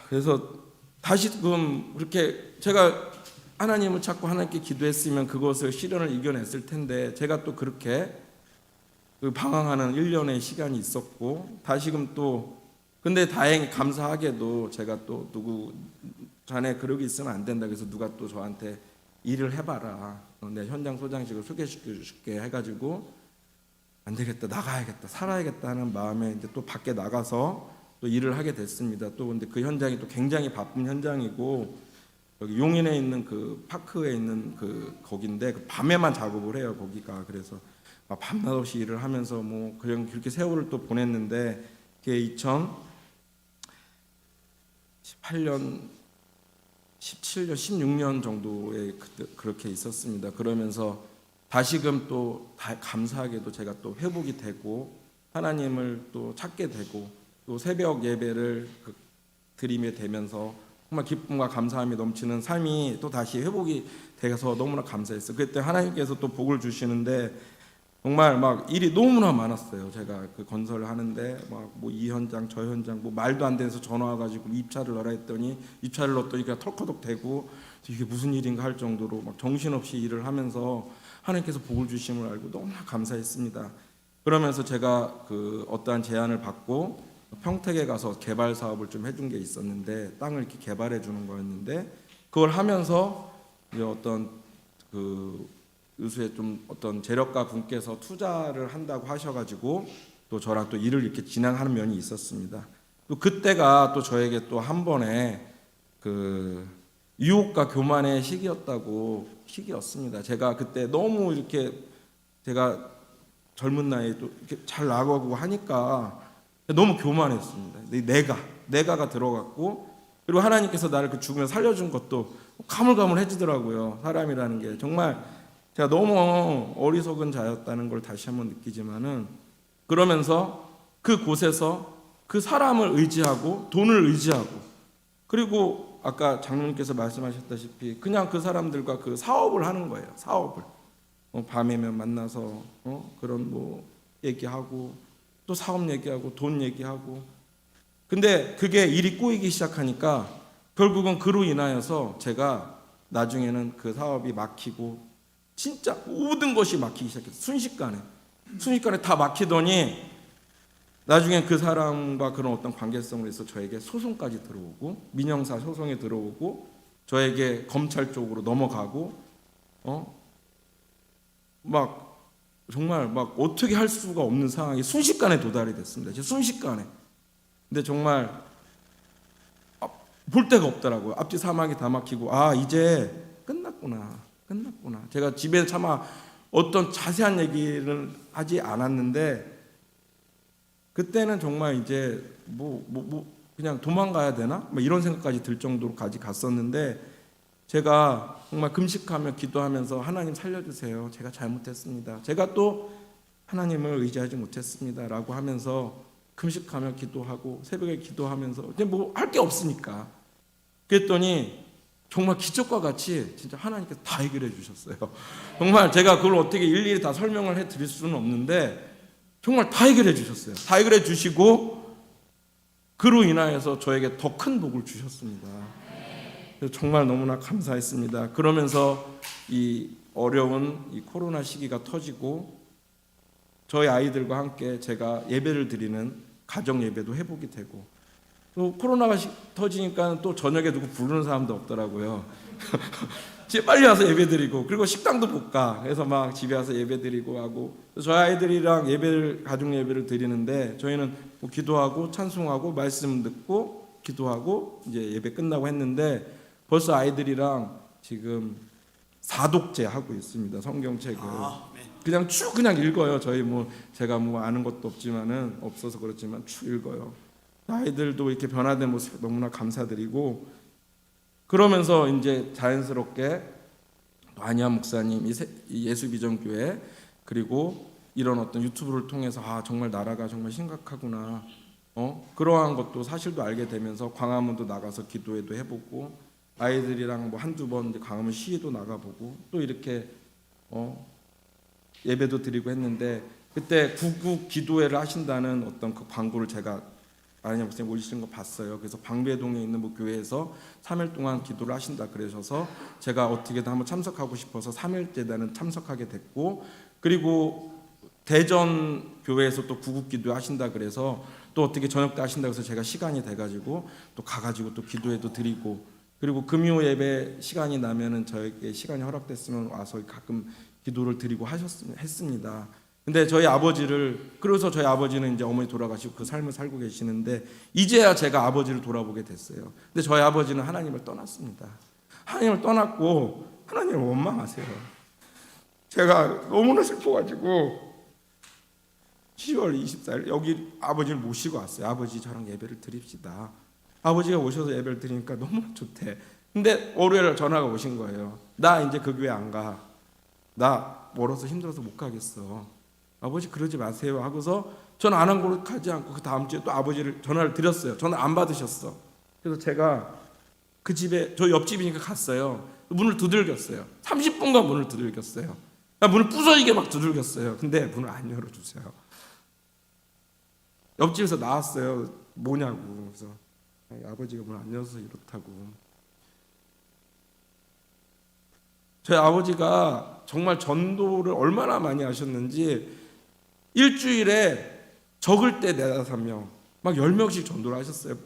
그래서 다시금 그렇게 제가 하나님을 찾고 하나님께 기도했으면 그것을 시련을 이겨냈을 텐데, 제가 또 그렇게 그 방황하는 1년의 시간이 있었고, 다시금 또, 근데 다행히 감사하게도 제가 또 자네 그러고 있으면 안 된다. 그래서 누가 또 저한테 일을 해봐라. 내 현장 소장직을 소개시켜줄게 해가지고, 안 되겠다, 나가야겠다, 살아야겠다 하는 마음에 이제 또 밖에 나가서 또 일을 하게 됐습니다. 또 근데 그 현장이 또 굉장히 바쁜 현장이고 여기 용인에 있는 그 파크에 있는 그 거긴데 그 밤에만 작업을 해요 거기가. 그래서 밤낮 없이 일을 하면서 뭐 그냥 그렇게 세월을 또 보냈는데 그게 2018년 17년 16년 정도에 그렇게 있었습니다. 그러면서 다시금 또 감사하게도 제가 또 회복이 되고 하나님을 또 찾게 되고 또 새벽 예배를 드리게 되면서 정말 기쁨과 감사함이 넘치는 삶이 또 다시 회복이 돼서 너무나 감사했어요. 그때 하나님께서 또 복을 주시는데 정말 막 일이 너무나 많았어요. 제가 그 건설을 하는데 막 뭐 이 현장 저 현장 뭐 말도 안 돼서 전화 와가지고 입찰을 넣으라 했더니 입찰을 넣었더니 그냥 털커덕 되고 이게 무슨 일인가 할 정도로 막 정신없이 일을 하면서 하나님께서 복을 주심을 알고 너무나 감사했습니다. 그러면서 제가 그 어떠한 제안을 받고 평택에 가서 개발 사업을 좀 해준 게 있었는데 땅을 이렇게 개발해 주는 거였는데 그걸 하면서 이제 어떤 그 의수에 좀 어떤 재력가 분께서 투자를 한다고 하셔가지고 또 저랑 또 일을 이렇게 진행하는 면이 있었습니다. 또 그때가 또 저에게 또 한 번에 그 유혹과 교만의 시기였습니다. 제가 그때 너무 이렇게 제가 젊은 나이에 또 이렇게 잘 나가고 하니까 너무 교만했습니다. 내가가 들어갔고 그리고 하나님께서 나를 그 죽으면 살려준 것도 가물가물해지더라고요. 사람이라는 게 정말 제가 너무 어리석은 자였다는 걸 다시 한번 느끼지만은 그러면서 그 곳에서 그 사람을 의지하고 돈을 의지하고 그리고 아까 장로님께서 말씀하셨다시피 그냥 그 사람들과 그 사업을 하는 거예요. 사업을 밤에면 만나서 그런 뭐 얘기하고 또 사업 얘기하고 돈 얘기하고 근데 그게 일이 꼬이기 시작하니까 결국은 그로 인하여서 제가 나중에는 그 사업이 막히고 진짜 모든 것이 막히기 시작했어요. 순식간에 다 막히더니 나중에 그 사람과 그런 어떤 관계성을 해서 저에게 소송까지 들어오고 민형사 소송이 들어오고 저에게 검찰 쪽으로 넘어가고 막 정말 막 어떻게 할 수가 없는 상황이 순식간에 도달이 됐습니다. 순식간에. 근데 정말 볼 데가 없더라고요. 앞뒤 사막이 다 막히고 이제 끝났구나. 제가 집에 차마 어떤 자세한 얘기를 하지 않았는데 그때는 정말 이제 그냥 도망가야 되나? 뭐 이런 생각까지 들 정도로까지 갔었는데 제가 정말 금식하며 기도하면서 하나님 살려주세요. 제가 잘못했습니다. 제가 또 하나님을 의지하지 못했습니다. 라고 하면서 금식하며 기도하고 새벽에 기도하면서 이제 뭐 할 게 없으니까 그랬더니 정말 기적과 같이 진짜 하나님께서 다 해결해 주셨어요. 정말 제가 그걸 어떻게 일일이 다 설명을 해 드릴 수는 없는데 정말 다 해결해 주셨어요. 다 해결해 주시고 그로 인하여서 저에게 더 큰 복을 주셨습니다. 그래서 정말 너무나 감사했습니다. 그러면서 이 어려운 이 코로나 시기가 터지고 저희 아이들과 함께 제가 예배를 드리는 가정 예배도 회복이 되고 또 코로나가 터지니까 또 저녁에 누구 부르는 사람도 없더라고요. 집에 빨리 와서 예배드리고 그리고 식당도 못 가. 그래서 막 집에 와서 예배드리고 하고 저희 아이들이랑 가족 예배를 드리는데 저희는 뭐 기도하고 찬송하고 말씀 듣고 기도하고 이제 예배 끝나고 했는데 벌써 아이들이랑 지금 사독제 하고 있습니다. 성경책을 그냥 쭉 그냥 읽어요. 저희 뭐 제가 뭐 아는 것도 없지만은 없어서 그렇지만 쭉 읽어요. 아이들도 이렇게 변화된 모습 너무나 감사드리고 그러면서 이제 자연스럽게 안희아 목사님 이 예수비전교회 그리고 이런 어떤 유튜브를 통해서 정말 나라가 정말 심각하구나 그러한 것도 사실도 알게 되면서 광화문도 나가서 기도회도 해보고 아이들이랑 뭐 한두 번 광화문 시위도 나가보고 또 이렇게 예배도 드리고 했는데 그때 구국 기도회를 하신다는 어떤 그 광고를 제가 안희아 목사님 올리신 거 봤어요. 그래서 방배동에 있는 뭐 교회에서 3일 동안 기도를 하신다 그러셔서 제가 어떻게든 한번 참석하고 싶어서 3일 재단은 참석하게 됐고 그리고 대전 교회에서 또 구국 기도 하신다 그래서 또 어떻게 저녁 때 하신다 그래서 제가 시간이 돼가지고 또 가가지고 또 기도회도 드리고 그리고 금요 예배 시간이 나면은 저에게 시간이 허락됐으면 와서 가끔 기도를 드리고 했습니다. 근데 저희 아버지를, 그래서 저희 아버지는 이제 어머니 돌아가시고 그 삶을 살고 계시는데 이제야 제가 아버지를 돌아보게 됐어요. 근데 저희 아버지는 하나님을 떠났습니다. 하나님을 떠났고 하나님을 원망하세요. 제가 너무나 슬퍼가지고 10월 24일 여기 아버지를 모시고 왔어요. 아버지 저랑 예배를 드립시다. 아버지가 오셔서 예배를 드리니까 너무나 좋대. 근데 월요일 전화가 오신 거예요. 나 이제 그 교회 안 가. 나 멀어서 힘들어서 못 가겠어. 아버지 그러지 마세요 하고서 저는 안 한 걸로 가지 않고 그 다음 주에 또 아버지를 전화를 드렸어요. 전화 안 받으셨어. 그래서 제가 그 집에, 저 옆집이니까 갔어요. 문을 두들겼어요. 30분간 문을 두들겼어요. 문을 부서지게 막 두들겼어요. 근데 문을 안 열어주세요. 옆집에서 나왔어요. 뭐냐고. 그래서 아버지가 문을 안 열어서 이렇다고. 저희 아버지가 정말 전도를 얼마나 많이 하셨는지 일주일에 적을 때 4-5명 막 10명씩 전도를 하셨어요.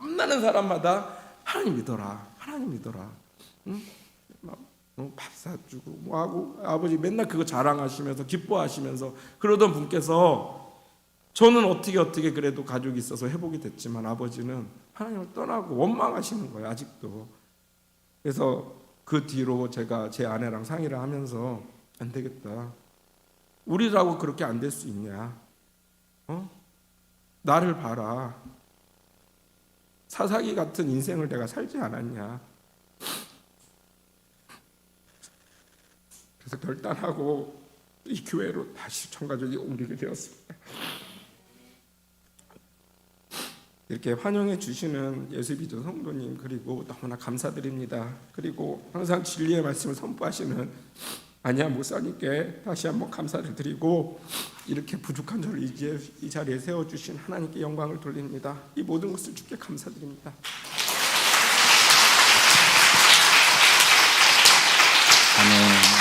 만나는 사람마다 하나님 믿어라, 하나님 믿어라. 응? 밥 사주고 뭐하고 아버지 맨날 그거 자랑하시면서 기뻐하시면서 그러던 분께서 저는 어떻게 그래도 가족이 있어서 회복이 됐지만 아버지는 하나님을 떠나고 원망하시는 거예요. 아직도. 그래서 그 뒤로 제가 제 아내랑 상의를 하면서 안 되겠다. 우리라고 그렇게 안 될 수 있냐? 나를 봐라. 사사기 같은 인생을 내가 살지 않았냐? 그래서 결단하고 이 교회로 다시 전가족이 옮기게 되었습니다. 이렇게 환영해 주시는 예수비전 성도님 그리고 너무나 감사드립니다. 그리고 항상 진리의 말씀을 선포하시는 안희아 목사님께 다시 한번 감사를 드리고 이렇게 부족한 저를 이 자리에 세워주신 하나님께 영광을 돌립니다. 이 모든 것을 주께 감사드립니다. 아멘.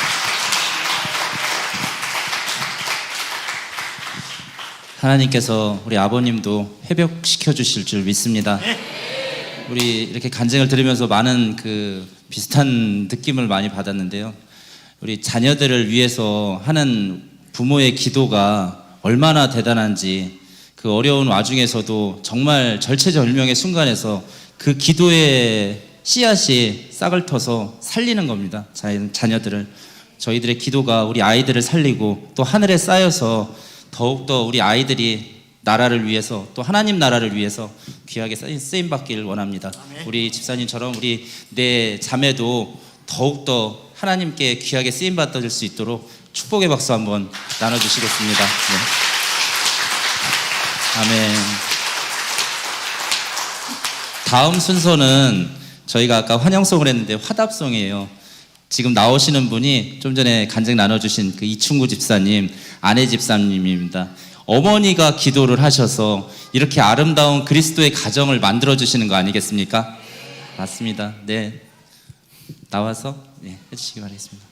하나님께서 우리 아버님도 회복시켜 주실 줄 믿습니다. 우리 이렇게 간증을 들으면서 많은 그 비슷한 느낌을 많이 받았는데요. 우리 자녀들을 위해서 하는 부모의 기도가 얼마나 대단한지 그 어려운 와중에서도 정말 절체절명의 순간에서 그 기도의 씨앗이 싹을 터서 살리는 겁니다. 자녀들을. 저희들의 기도가 우리 아이들을 살리고 또 하늘에 쌓여서 더욱더 우리 아이들이 나라를 위해서 또 하나님 나라를 위해서 귀하게 쓰임 받기를 원합니다. 우리 집사님처럼 우리 내 자매도 더욱더 하나님께 귀하게 쓰임 받을 수 있도록 축복의 박수 한번 나눠주시겠습니다. 네. 아멘. 다음 순서는 저희가 아까 환영송을 했는데 화답송이에요. 지금 나오시는 분이 좀 전에 간증 나눠주신 그 이충구 집사님, 아내 집사님입니다. 어머니가 기도를 하셔서 이렇게 아름다운 그리스도의 가정을 만들어주시는 거 아니겠습니까? 맞습니다. 네. 나와서 네, 해주시기 바라겠습니다.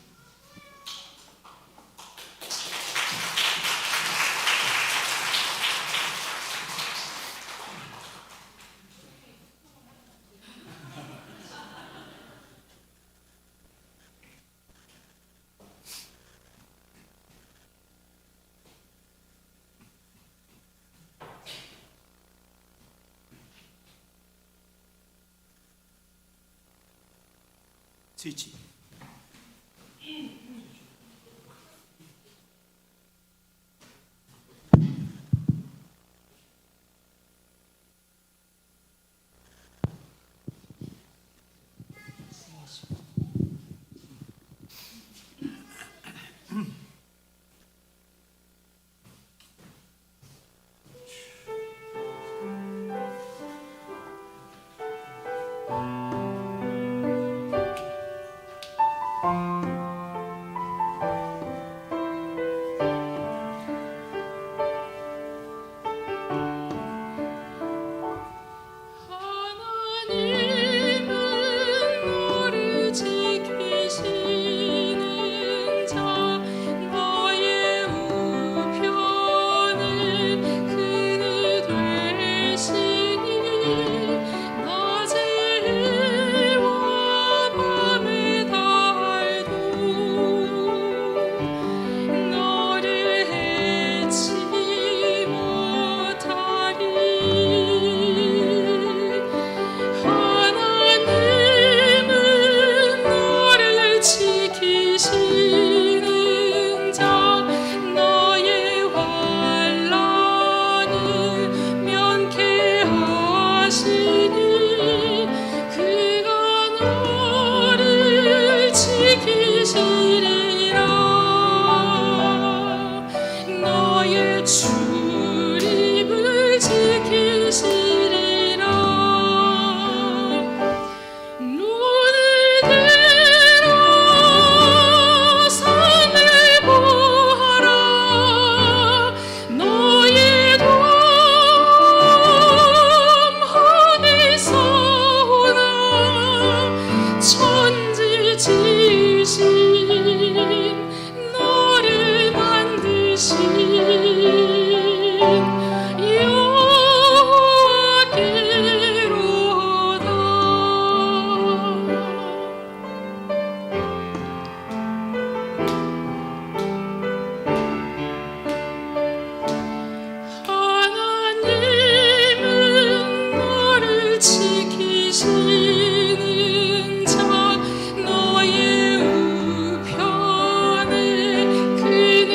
스위치. 너를 하시니 그가 너를 지키시리라. 너의 출입을 지키시리라. 눈을 들어 산을 보아라. 너의 도움 어디서 오나. 천지 지으신 너를 만드신 여호와께로다. 하나님은 너를 지키시는 자. 너의 우편에 그는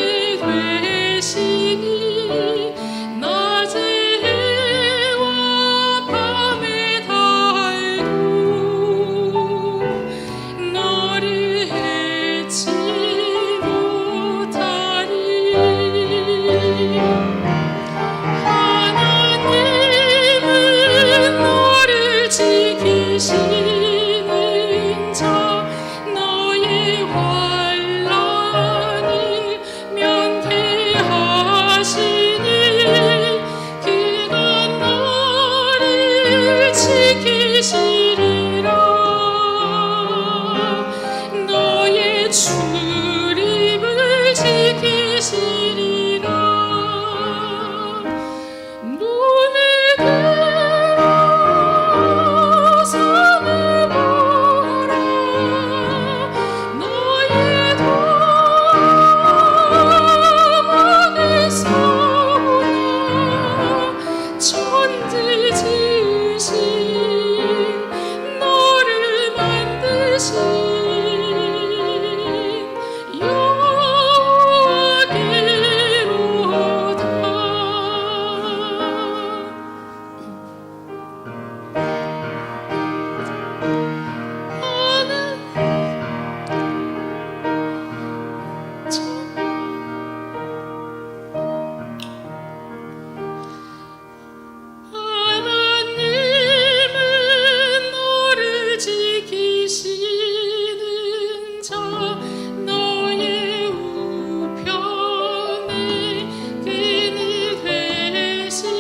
되시니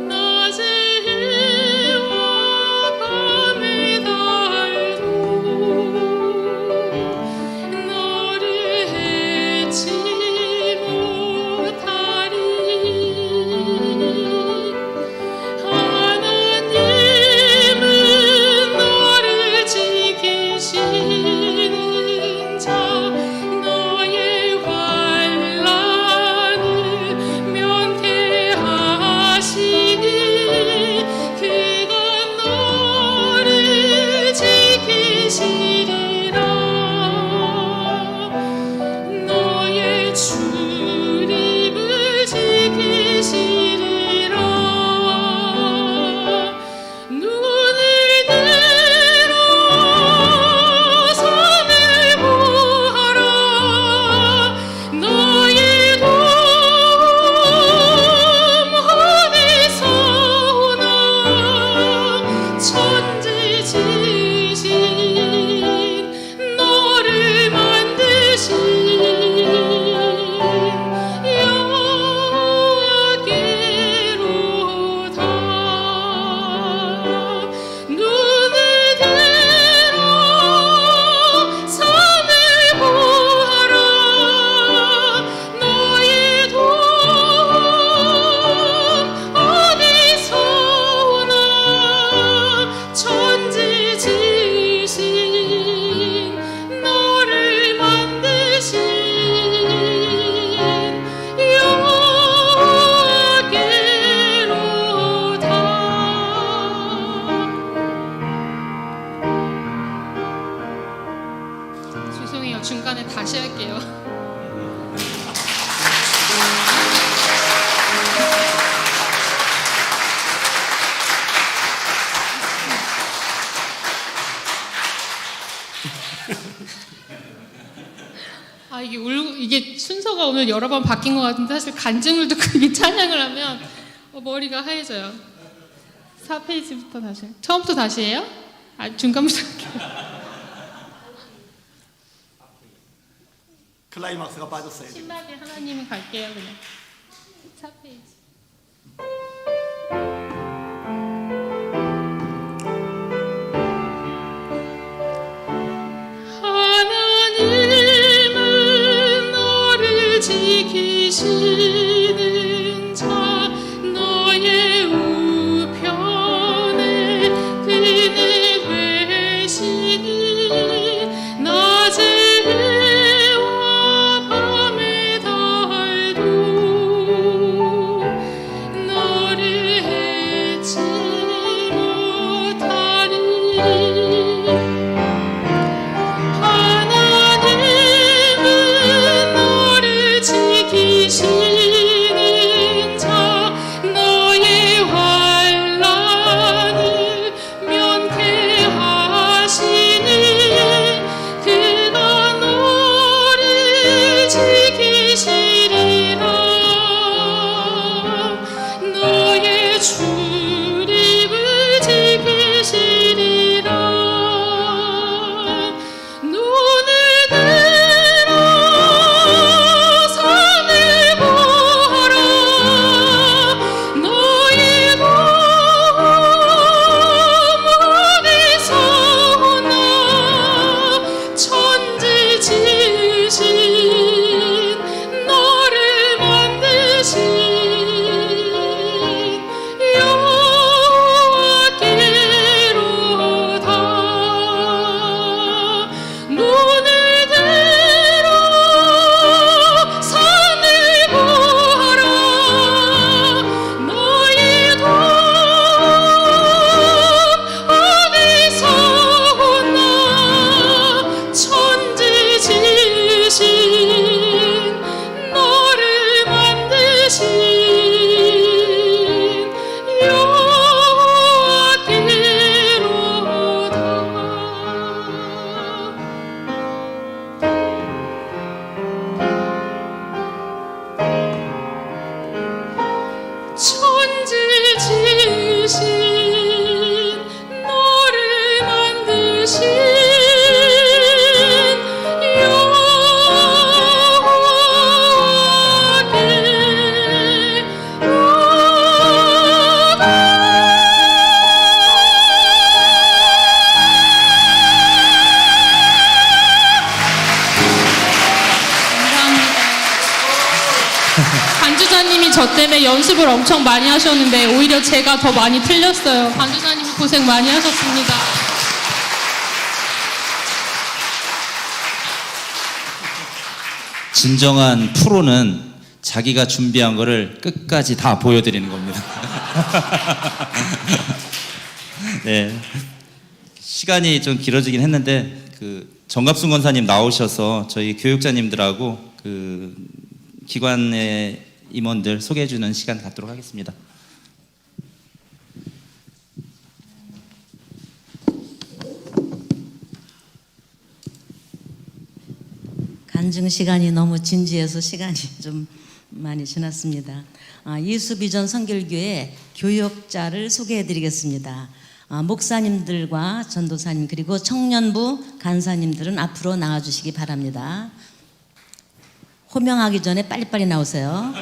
낮의 해와 밤의 달도 너를 해치 못하리. 하나님은 너를 지키시는 자. 너의 환난을 면케하시니 그가 너를 지키시리라. 너의 출입을 지키시리라. 눈을 들어 산을 보아라. 너의 도움 어디서 오나. 천지 지으신 너를 만드신 중간에 다시 할게요. 이게 순서가 오늘 여러 번 바뀐 것 같은데 사실 간증을 듣고 이게 찬양을 하면 머리가 하얘져요. 4페이지부터 다시. 처음부터 다시 해요? 중간부터 할게요. 클라이막스가 빠졌어요. 지금. 신나게 하나님이 갈게요 그냥. 4페이지. 하나님은 너를 지키시는 자 너의 우편에 그네 계시니 낮에 해와 밤에 달도 너를 해치 못하리 하나님은 너를 지키시는 자 너의 환난을 면케하시니 그가 너를 지키시리라 너의 출입을 지키시리라 눈을 들어 산을 보아라 너의 도움 어디서 오나 천지 지으신 너를 만드신 여호와께로다 눈을 들어 산을 보아라 너의 도움 어디서 오나 천지 지으신 너를 만드신 여호와께로다 천지 지으신 너를 만드신 반주자님이 저 때문에 연습을 엄청 많이 하셨는데 오히려 제가 더 많이 틀렸어요. 반주자님이 고생 많이 하셨습니다. 진정한 프로는 자기가 준비한 거를 끝까지 다 보여드리는 겁니다. 네. 시간이 좀 길어지긴 했는데 정갑순 권사님 나오셔서 저희 교육자님들하고 기관의 임원들 소개해주는 시간 갖도록 하겠습니다. 간증 시간이 너무 진지해서 시간이 좀 많이 지났습니다. 예수비전 선결교회 교역자를 소개해드리겠습니다. 목사님들과 전도사님 그리고 청년부 간사님들은 앞으로 나와주시기 바랍니다. 호명하기 전에 빨리빨리 나오세요.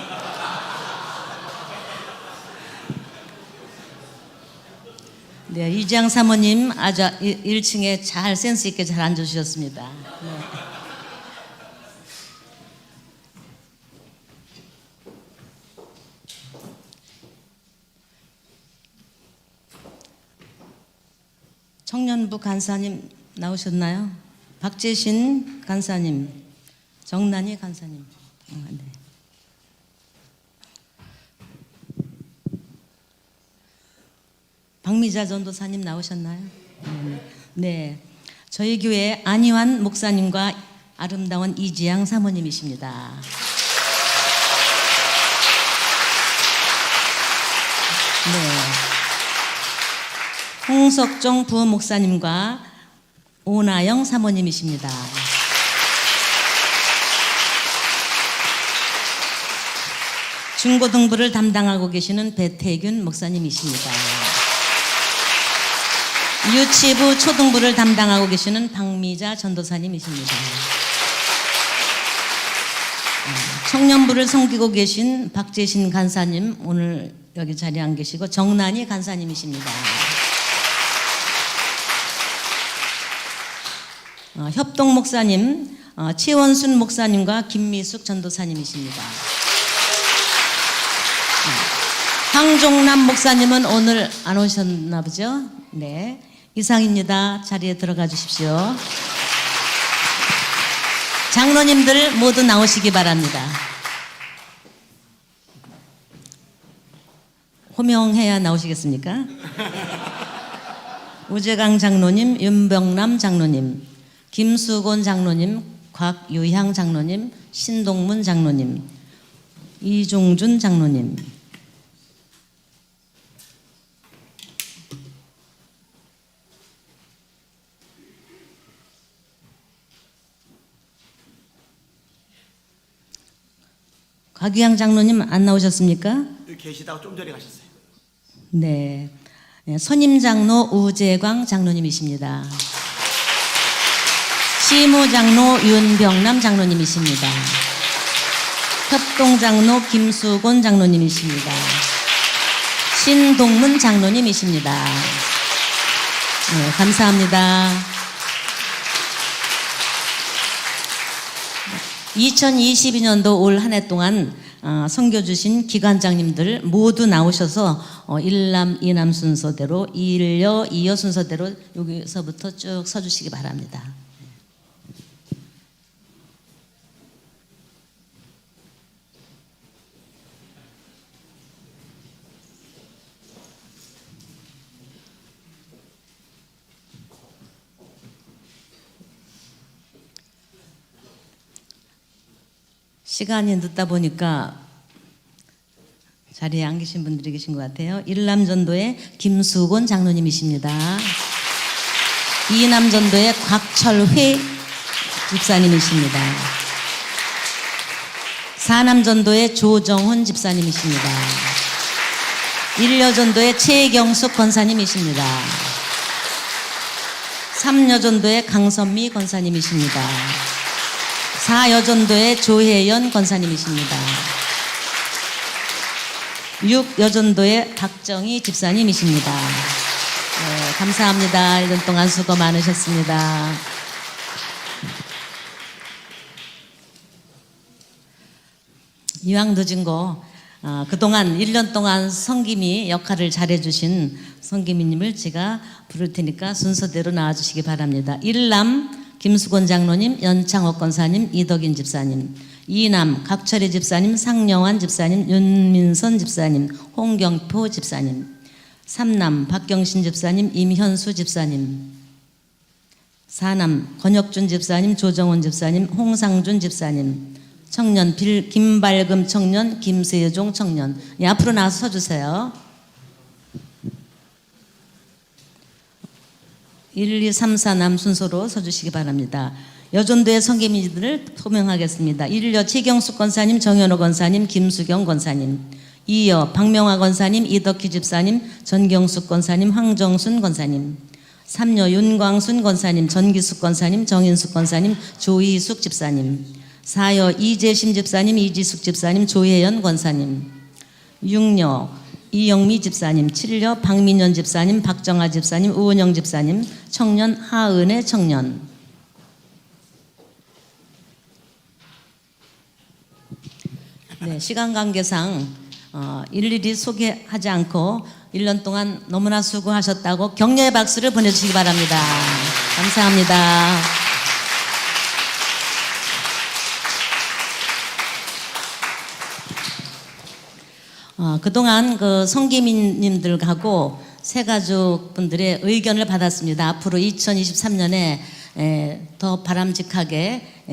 네, 이지양 사모님 아주 1층에 잘 센스 있게 잘 앉아주셨습니다. 네. 청년부 간사님 나오셨나요? 박재신 간사님, 정난희 간사님. 네. 박미자 전도사님 나오셨나요? 네. 저희 교회 안희환 목사님과 아름다운 이지양 사모님이십니다. 네. 홍석종 부목사님과 오나영 사모님이십니다. 중고등부를 담당하고 계시는 배태균 목사님이십니다. 유치부 초등부를 담당하고 계시는 박미자 전도사님이십니다. 청년부를 섬기고 계신 박재신 간사님 오늘 여기 자리에 안 계시고 정난희 간사님이십니다. 협동 목사님 최원순 목사님과 김미숙 전도사님이십니다. 황종남 목사님은 오늘 안 오셨나 보죠? 네, 이상입니다. 자리에 들어가 주십시오. 장로님들 모두 나오시기 바랍니다. 호명해야 나오시겠습니까? 우재강 장로님, 윤병남 장로님, 김수곤 장로님, 곽유향 장로님, 신동문 장로님, 이종준 장로님, 곽유향 장로님 안 나오셨습니까? 여기 계시다가 좀 전에 가셨어요. 네, 선임 장로 우재광 장로님이십니다. 시무 장로 윤병남 장로님이십니다. 협동 장로 김수곤 장로님이십니다. 신동문 장로님이십니다. 네, 감사합니다. 2022년도 올 한 해 동안 선교 주신 기관장님들 모두 나오셔서 1남, 2남 순서대로 1여, 2여 순서대로 여기서부터 쭉 서주시기 바랍니다. 시간이 늦다 보니까 자리에 안 계신 분들이 계신 것 같아요. 1남 전도의 김수곤 장로님이십니다. 2남 전도의 곽철회 집사님이십니다. 4남 전도의 조정훈 집사님이십니다. 1여 전도의 최경숙 권사님이십니다. 3여 전도의 강선미 권사님이십니다. 4여 전도의 조혜연 권사님이십니다. 6여 전도의 박정희 집사님이십니다. 네, 감사합니다. 1년 동안 수고 많으셨습니다. 이왕 늦은 거 그동안 1년 동안 성김이 역할을 잘해주신 성김이님을 제가 부를 테니까 순서대로 나와주시기 바랍니다. 1남 김수곤 장로님, 연창옥 권사님, 이덕인 집사님, 2남 각철희 집사님, 상영환 집사님, 윤민선 집사님, 홍경포 집사님, 3남 박경신 집사님, 임현수 집사님, 4남 권혁준 집사님, 조정원 집사님, 홍상준 집사님, 청년 김발금 청년, 김세종 청년. 예, 앞으로 나와서 서주세요. 1, 2, 3, 4남 순서로 서주시기 바랍니다. 여전도의 성계민들을 소명하겠습니다. 1여 최경숙 권사님, 정현호 권사님, 김수경 권사님. 2여 박명화 권사님, 이덕희 집사님, 전경숙 권사님, 황정순 권사님. 3여 윤광순 권사님, 전기숙 권사님, 정인숙 권사님, 조희숙 집사님. 4여 이재심 집사님, 이지숙 집사님, 조혜연 권사님. 6여 이영미 집사님, 7여 박민현 집사님, 박정아 집사님, 우은영 집사님, 청년 하은혜 청년. 네, 시간 관계상 일일이 소개하지 않고 1년 동안 너무나 수고하셨다고 격려의 박수를 보내주시기 바랍니다. 감사합니다. 그동안 그 성기민님들하고 새가족분들의 의견을 받았습니다. 앞으로 2023년에 더 바람직하게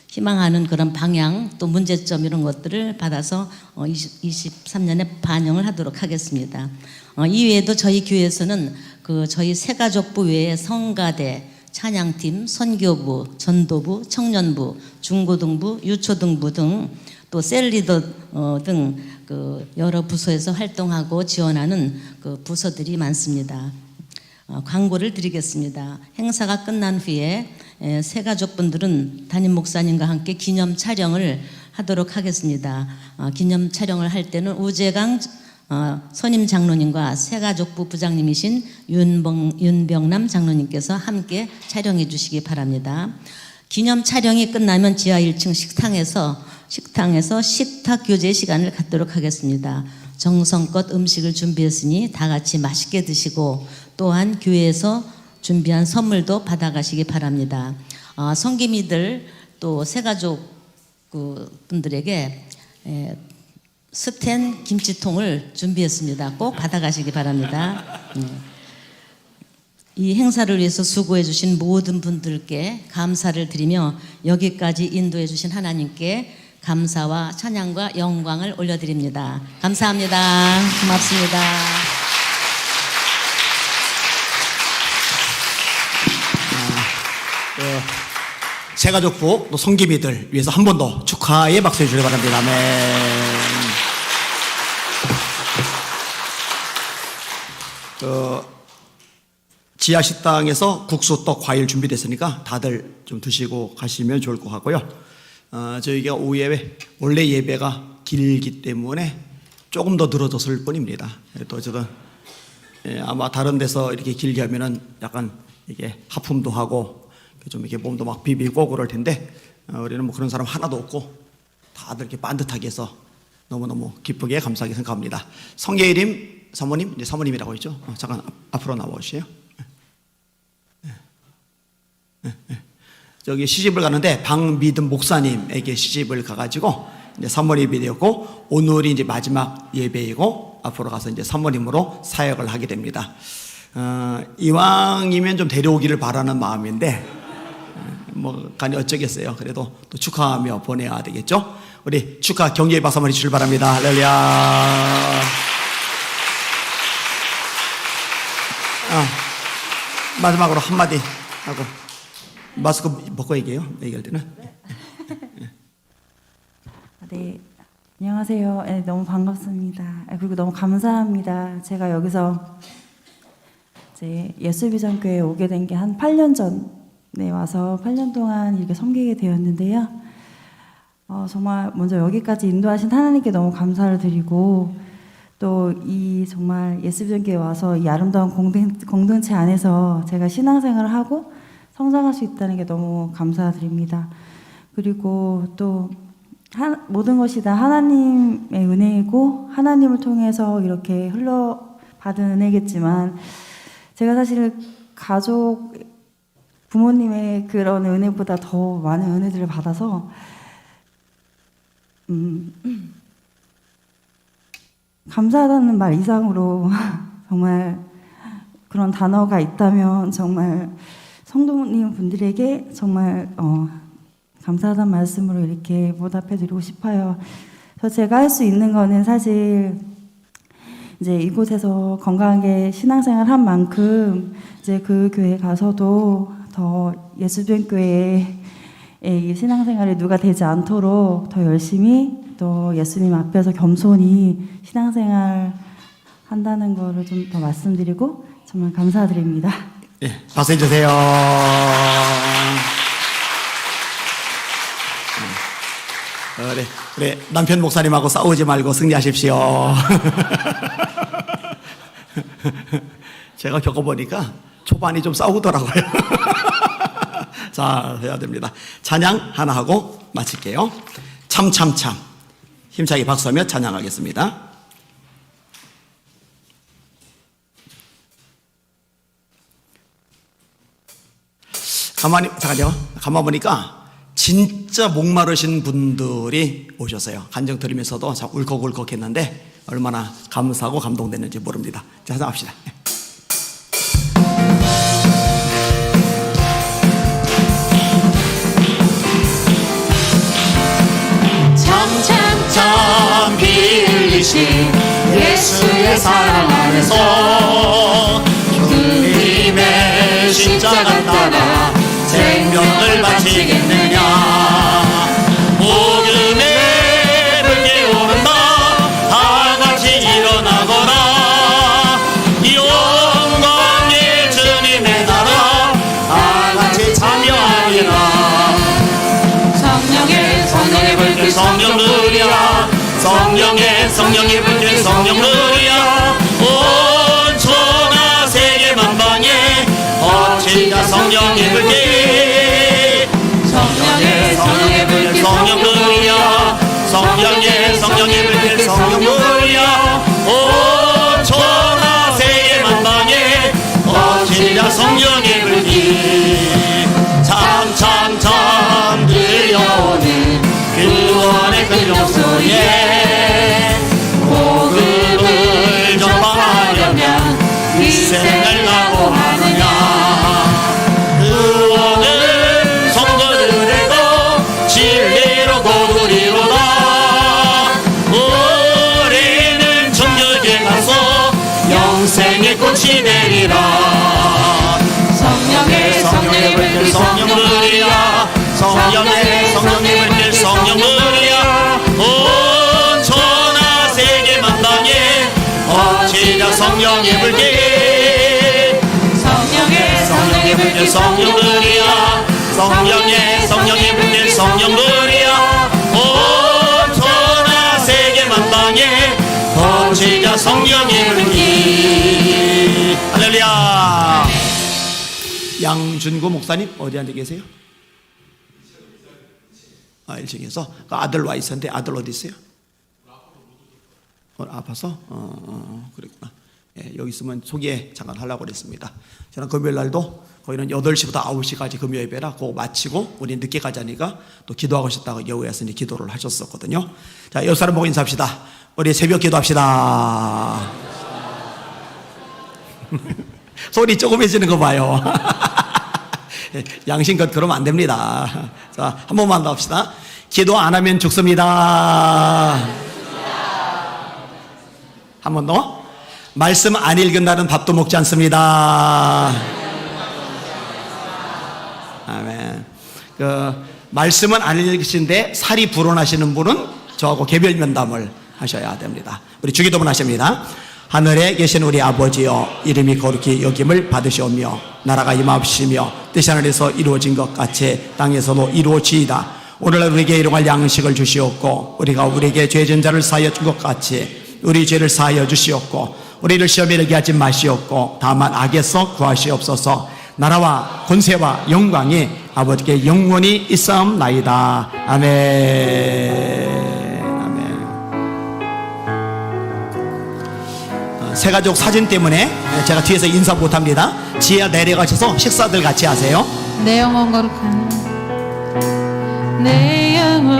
희망하는 그런 방향 또 문제점 이런 것들을 받아서 23년에 반영을 하도록 하겠습니다. 이외에도 저희 교회에서는 저희 새가족부 외에 성가대, 찬양팀, 선교부, 전도부, 청년부, 중고등부, 유초등부 등 또 셀리더 등 그 여러 부서에서 활동하고 지원하는 그 부서들이 많습니다. 광고를 드리겠습니다. 행사가 끝난 후에 새 가족분들은 담임 목사님과 함께 기념 촬영을 하도록 하겠습니다. 기념 촬영을 할 때는 우재강 선임 장로님과 새가족부 부장님이신 윤병남 장로님께서 함께 촬영해 주시기 바랍니다. 기념 촬영이 끝나면 지하 1층 식탁 교제 시간을 갖도록 하겠습니다. 정성껏 음식을 준비했으니 다 같이 맛있게 드시고 또한 교회에서 준비한 선물도 받아가시기 바랍니다. 성기미들 또 새가족 분들에게 스텐 김치통을 준비했습니다. 꼭 받아가시기 바랍니다. 이 행사를 위해서 수고해 주신 모든 분들께 감사를 드리며 여기까지 인도해 주신 하나님께 감사와 찬양과 영광을 올려드립니다. 감사합니다. 고맙습니다. 새가족부 또 성기미들 위해서 한 번 더 축하의 박수 해주시기 바랍니다. 아멘. 지하 식당에서 국수, 떡, 과일 준비됐으니까 다들 좀 드시고 가시면 좋을 것 같고요. 저희가 오후에 원래 예배가 길기 때문에 조금 더 늘어졌을 뿐입니다. 또 어쨌든 아마 다른 데서 이렇게 길게 하면은 약간 이게 하품도 하고 좀 이렇게 몸도 막 비비고 그럴 텐데 우리는 뭐 그런 사람 하나도 없고 다들 이렇게 반듯하게 해서 너무너무 기쁘게 감사하게 생각합니다. 성예림 사모님, 이제 사모님이라고 했죠. 잠깐 앞으로 나오시죠. 저기 시집을 가는데 박미든 목사님에게 시집을 가가지고 이제 사모님이 되었고 오늘이 이제 마지막 예배이고 앞으로 가서 이제 사모님으로 사역을 하게 됩니다. 이왕이면 좀 데려오기를 바라는 마음인데 뭐 간이 어쩌겠어요. 그래도 또 축하하며 보내야 되겠죠. 우리 축하 경례의 박수 한번 해주시길 바랍니다. 할렐루야. 마지막으로 한마디 하고 마스크 벗고 얘기할 때는. 네, 안녕하세요. 네, 너무 반갑습니다. 그리고 너무 감사합니다. 제가 여기서 이제 예수비전교회에 오게 된 게 한 8년 전에 와서 8년 동안 이렇게 섬기게 되었는데요. 정말 먼저 여기까지 인도하신 하나님께 너무 감사를 드리고 또 이 정말 예수비전교회에 와서 이 아름다운 공동체 안에서 제가 신앙생활을 하고 성장할 수 있다는 게 너무 감사드립니다. 그리고 또 모든 것이 다 하나님의 은혜이고 하나님을 통해서 이렇게 흘러받은 은혜겠지만 제가 사실 가족 부모님의 그런 은혜보다 더 많은 은혜들을 받아서 감사하다는 말 이상으로 정말 그런 단어가 있다면 정말 성도님 분들에게 정말 감사하다는 말씀으로 이렇게 보답해 드리고 싶어요. 제가 할 수 있는 거는 사실 이제 이곳에서 건강하게 신앙생활 한 만큼 이제 그 교회 가서도 더 예수변교회의 이 신앙생활에 누가 되지 않도록 더 열심히 또 예수님 앞에서 겸손히 신앙생활 한다는 거를 좀 더 말씀드리고 정말 감사드립니다. 예, 박수 해주세요. 그래, 남편 목사님하고 싸우지 말고 승리하십시오. 제가 겪어보니까 초반이 좀 싸우더라고요. 자, 해야 됩니다. 찬양 하나 하고 마칠게요. 참. 힘차게 박수하며 찬양하겠습니다. 가만히 보니까 진짜 목마르신 분들이 오셨어요. 간증 들으면서도 참 울컥울컥 했는데 얼마나 감사하고 감동됐는지 모릅니다. 자, 합시다. 참 피 흘리신 예수의 사랑 안에서 주님의 십자가 따라 생명을 바치겠느냐. 복음의 생의 꽃이 되리라. 성령의 불길 성령들이야, 성령의 불길 성령들이야. 온 천하 세계 만방에 번지자 성령의 불길. 성령의 불길 성령들이야, 성령의 불길 성령들이야. 온 천하 세계 만방에 번지자 성령의 불길. 할렐루야. 양준구 목사님 어디 앉아 계세요? 1층에서 그 아들 와 있었는데 아들 어디 있어요? 아파서? 그랬구나. 예, 여기 있으면 소개 잠깐 하려고 그랬습니다. 저는 금요일 날도 거기는 8시부터 9시까지 금요 예배라 그거 마치고 우리 늦게 가자니까 또 기도하고 싶다고 여우에서 기도를 하셨었거든요. 자, 옆 사람 보고 인사합시다. 우리 새벽 기도합시다. 소리 조금해지는 거 봐요. 양심껏 그러면 안 됩니다. 자, 한 번만 더 합시다. 기도 안 하면 죽습니다. 한 번 더. 말씀 안 읽은 날은 밥도 먹지 않습니다. 아멘. 말씀은 안 읽으신데 살이 불어나시는 분은 저하고 개별 면담을 하셔야 됩니다. 우리 주기도문 하십니다. 하늘에 계신 우리 아버지여, 이름이 거룩히 여김을 받으시오며 나라가 임하옵시며 뜻이 하늘에서 이루어진 것 같이 땅에서도 이루어지이다. 오늘날 우리에게 일용할 양식을 주시옵고 우리가 우리에게 죄진 자를 사하여 준 것 같이 우리 죄를 사하여 주시옵고 우리를 시험에 이르게 하지 마시옵고 다만 악에서 구하시옵소서. 나라와 권세와 영광이 아버지께 영원히 있사옵나이다. 아멘. 새가족 사진 때문에 제가 뒤에서 인사 못합니다. 지하 내려가셔서 식사들 같이 하세요. 내 영혼 거룩한 내 영혼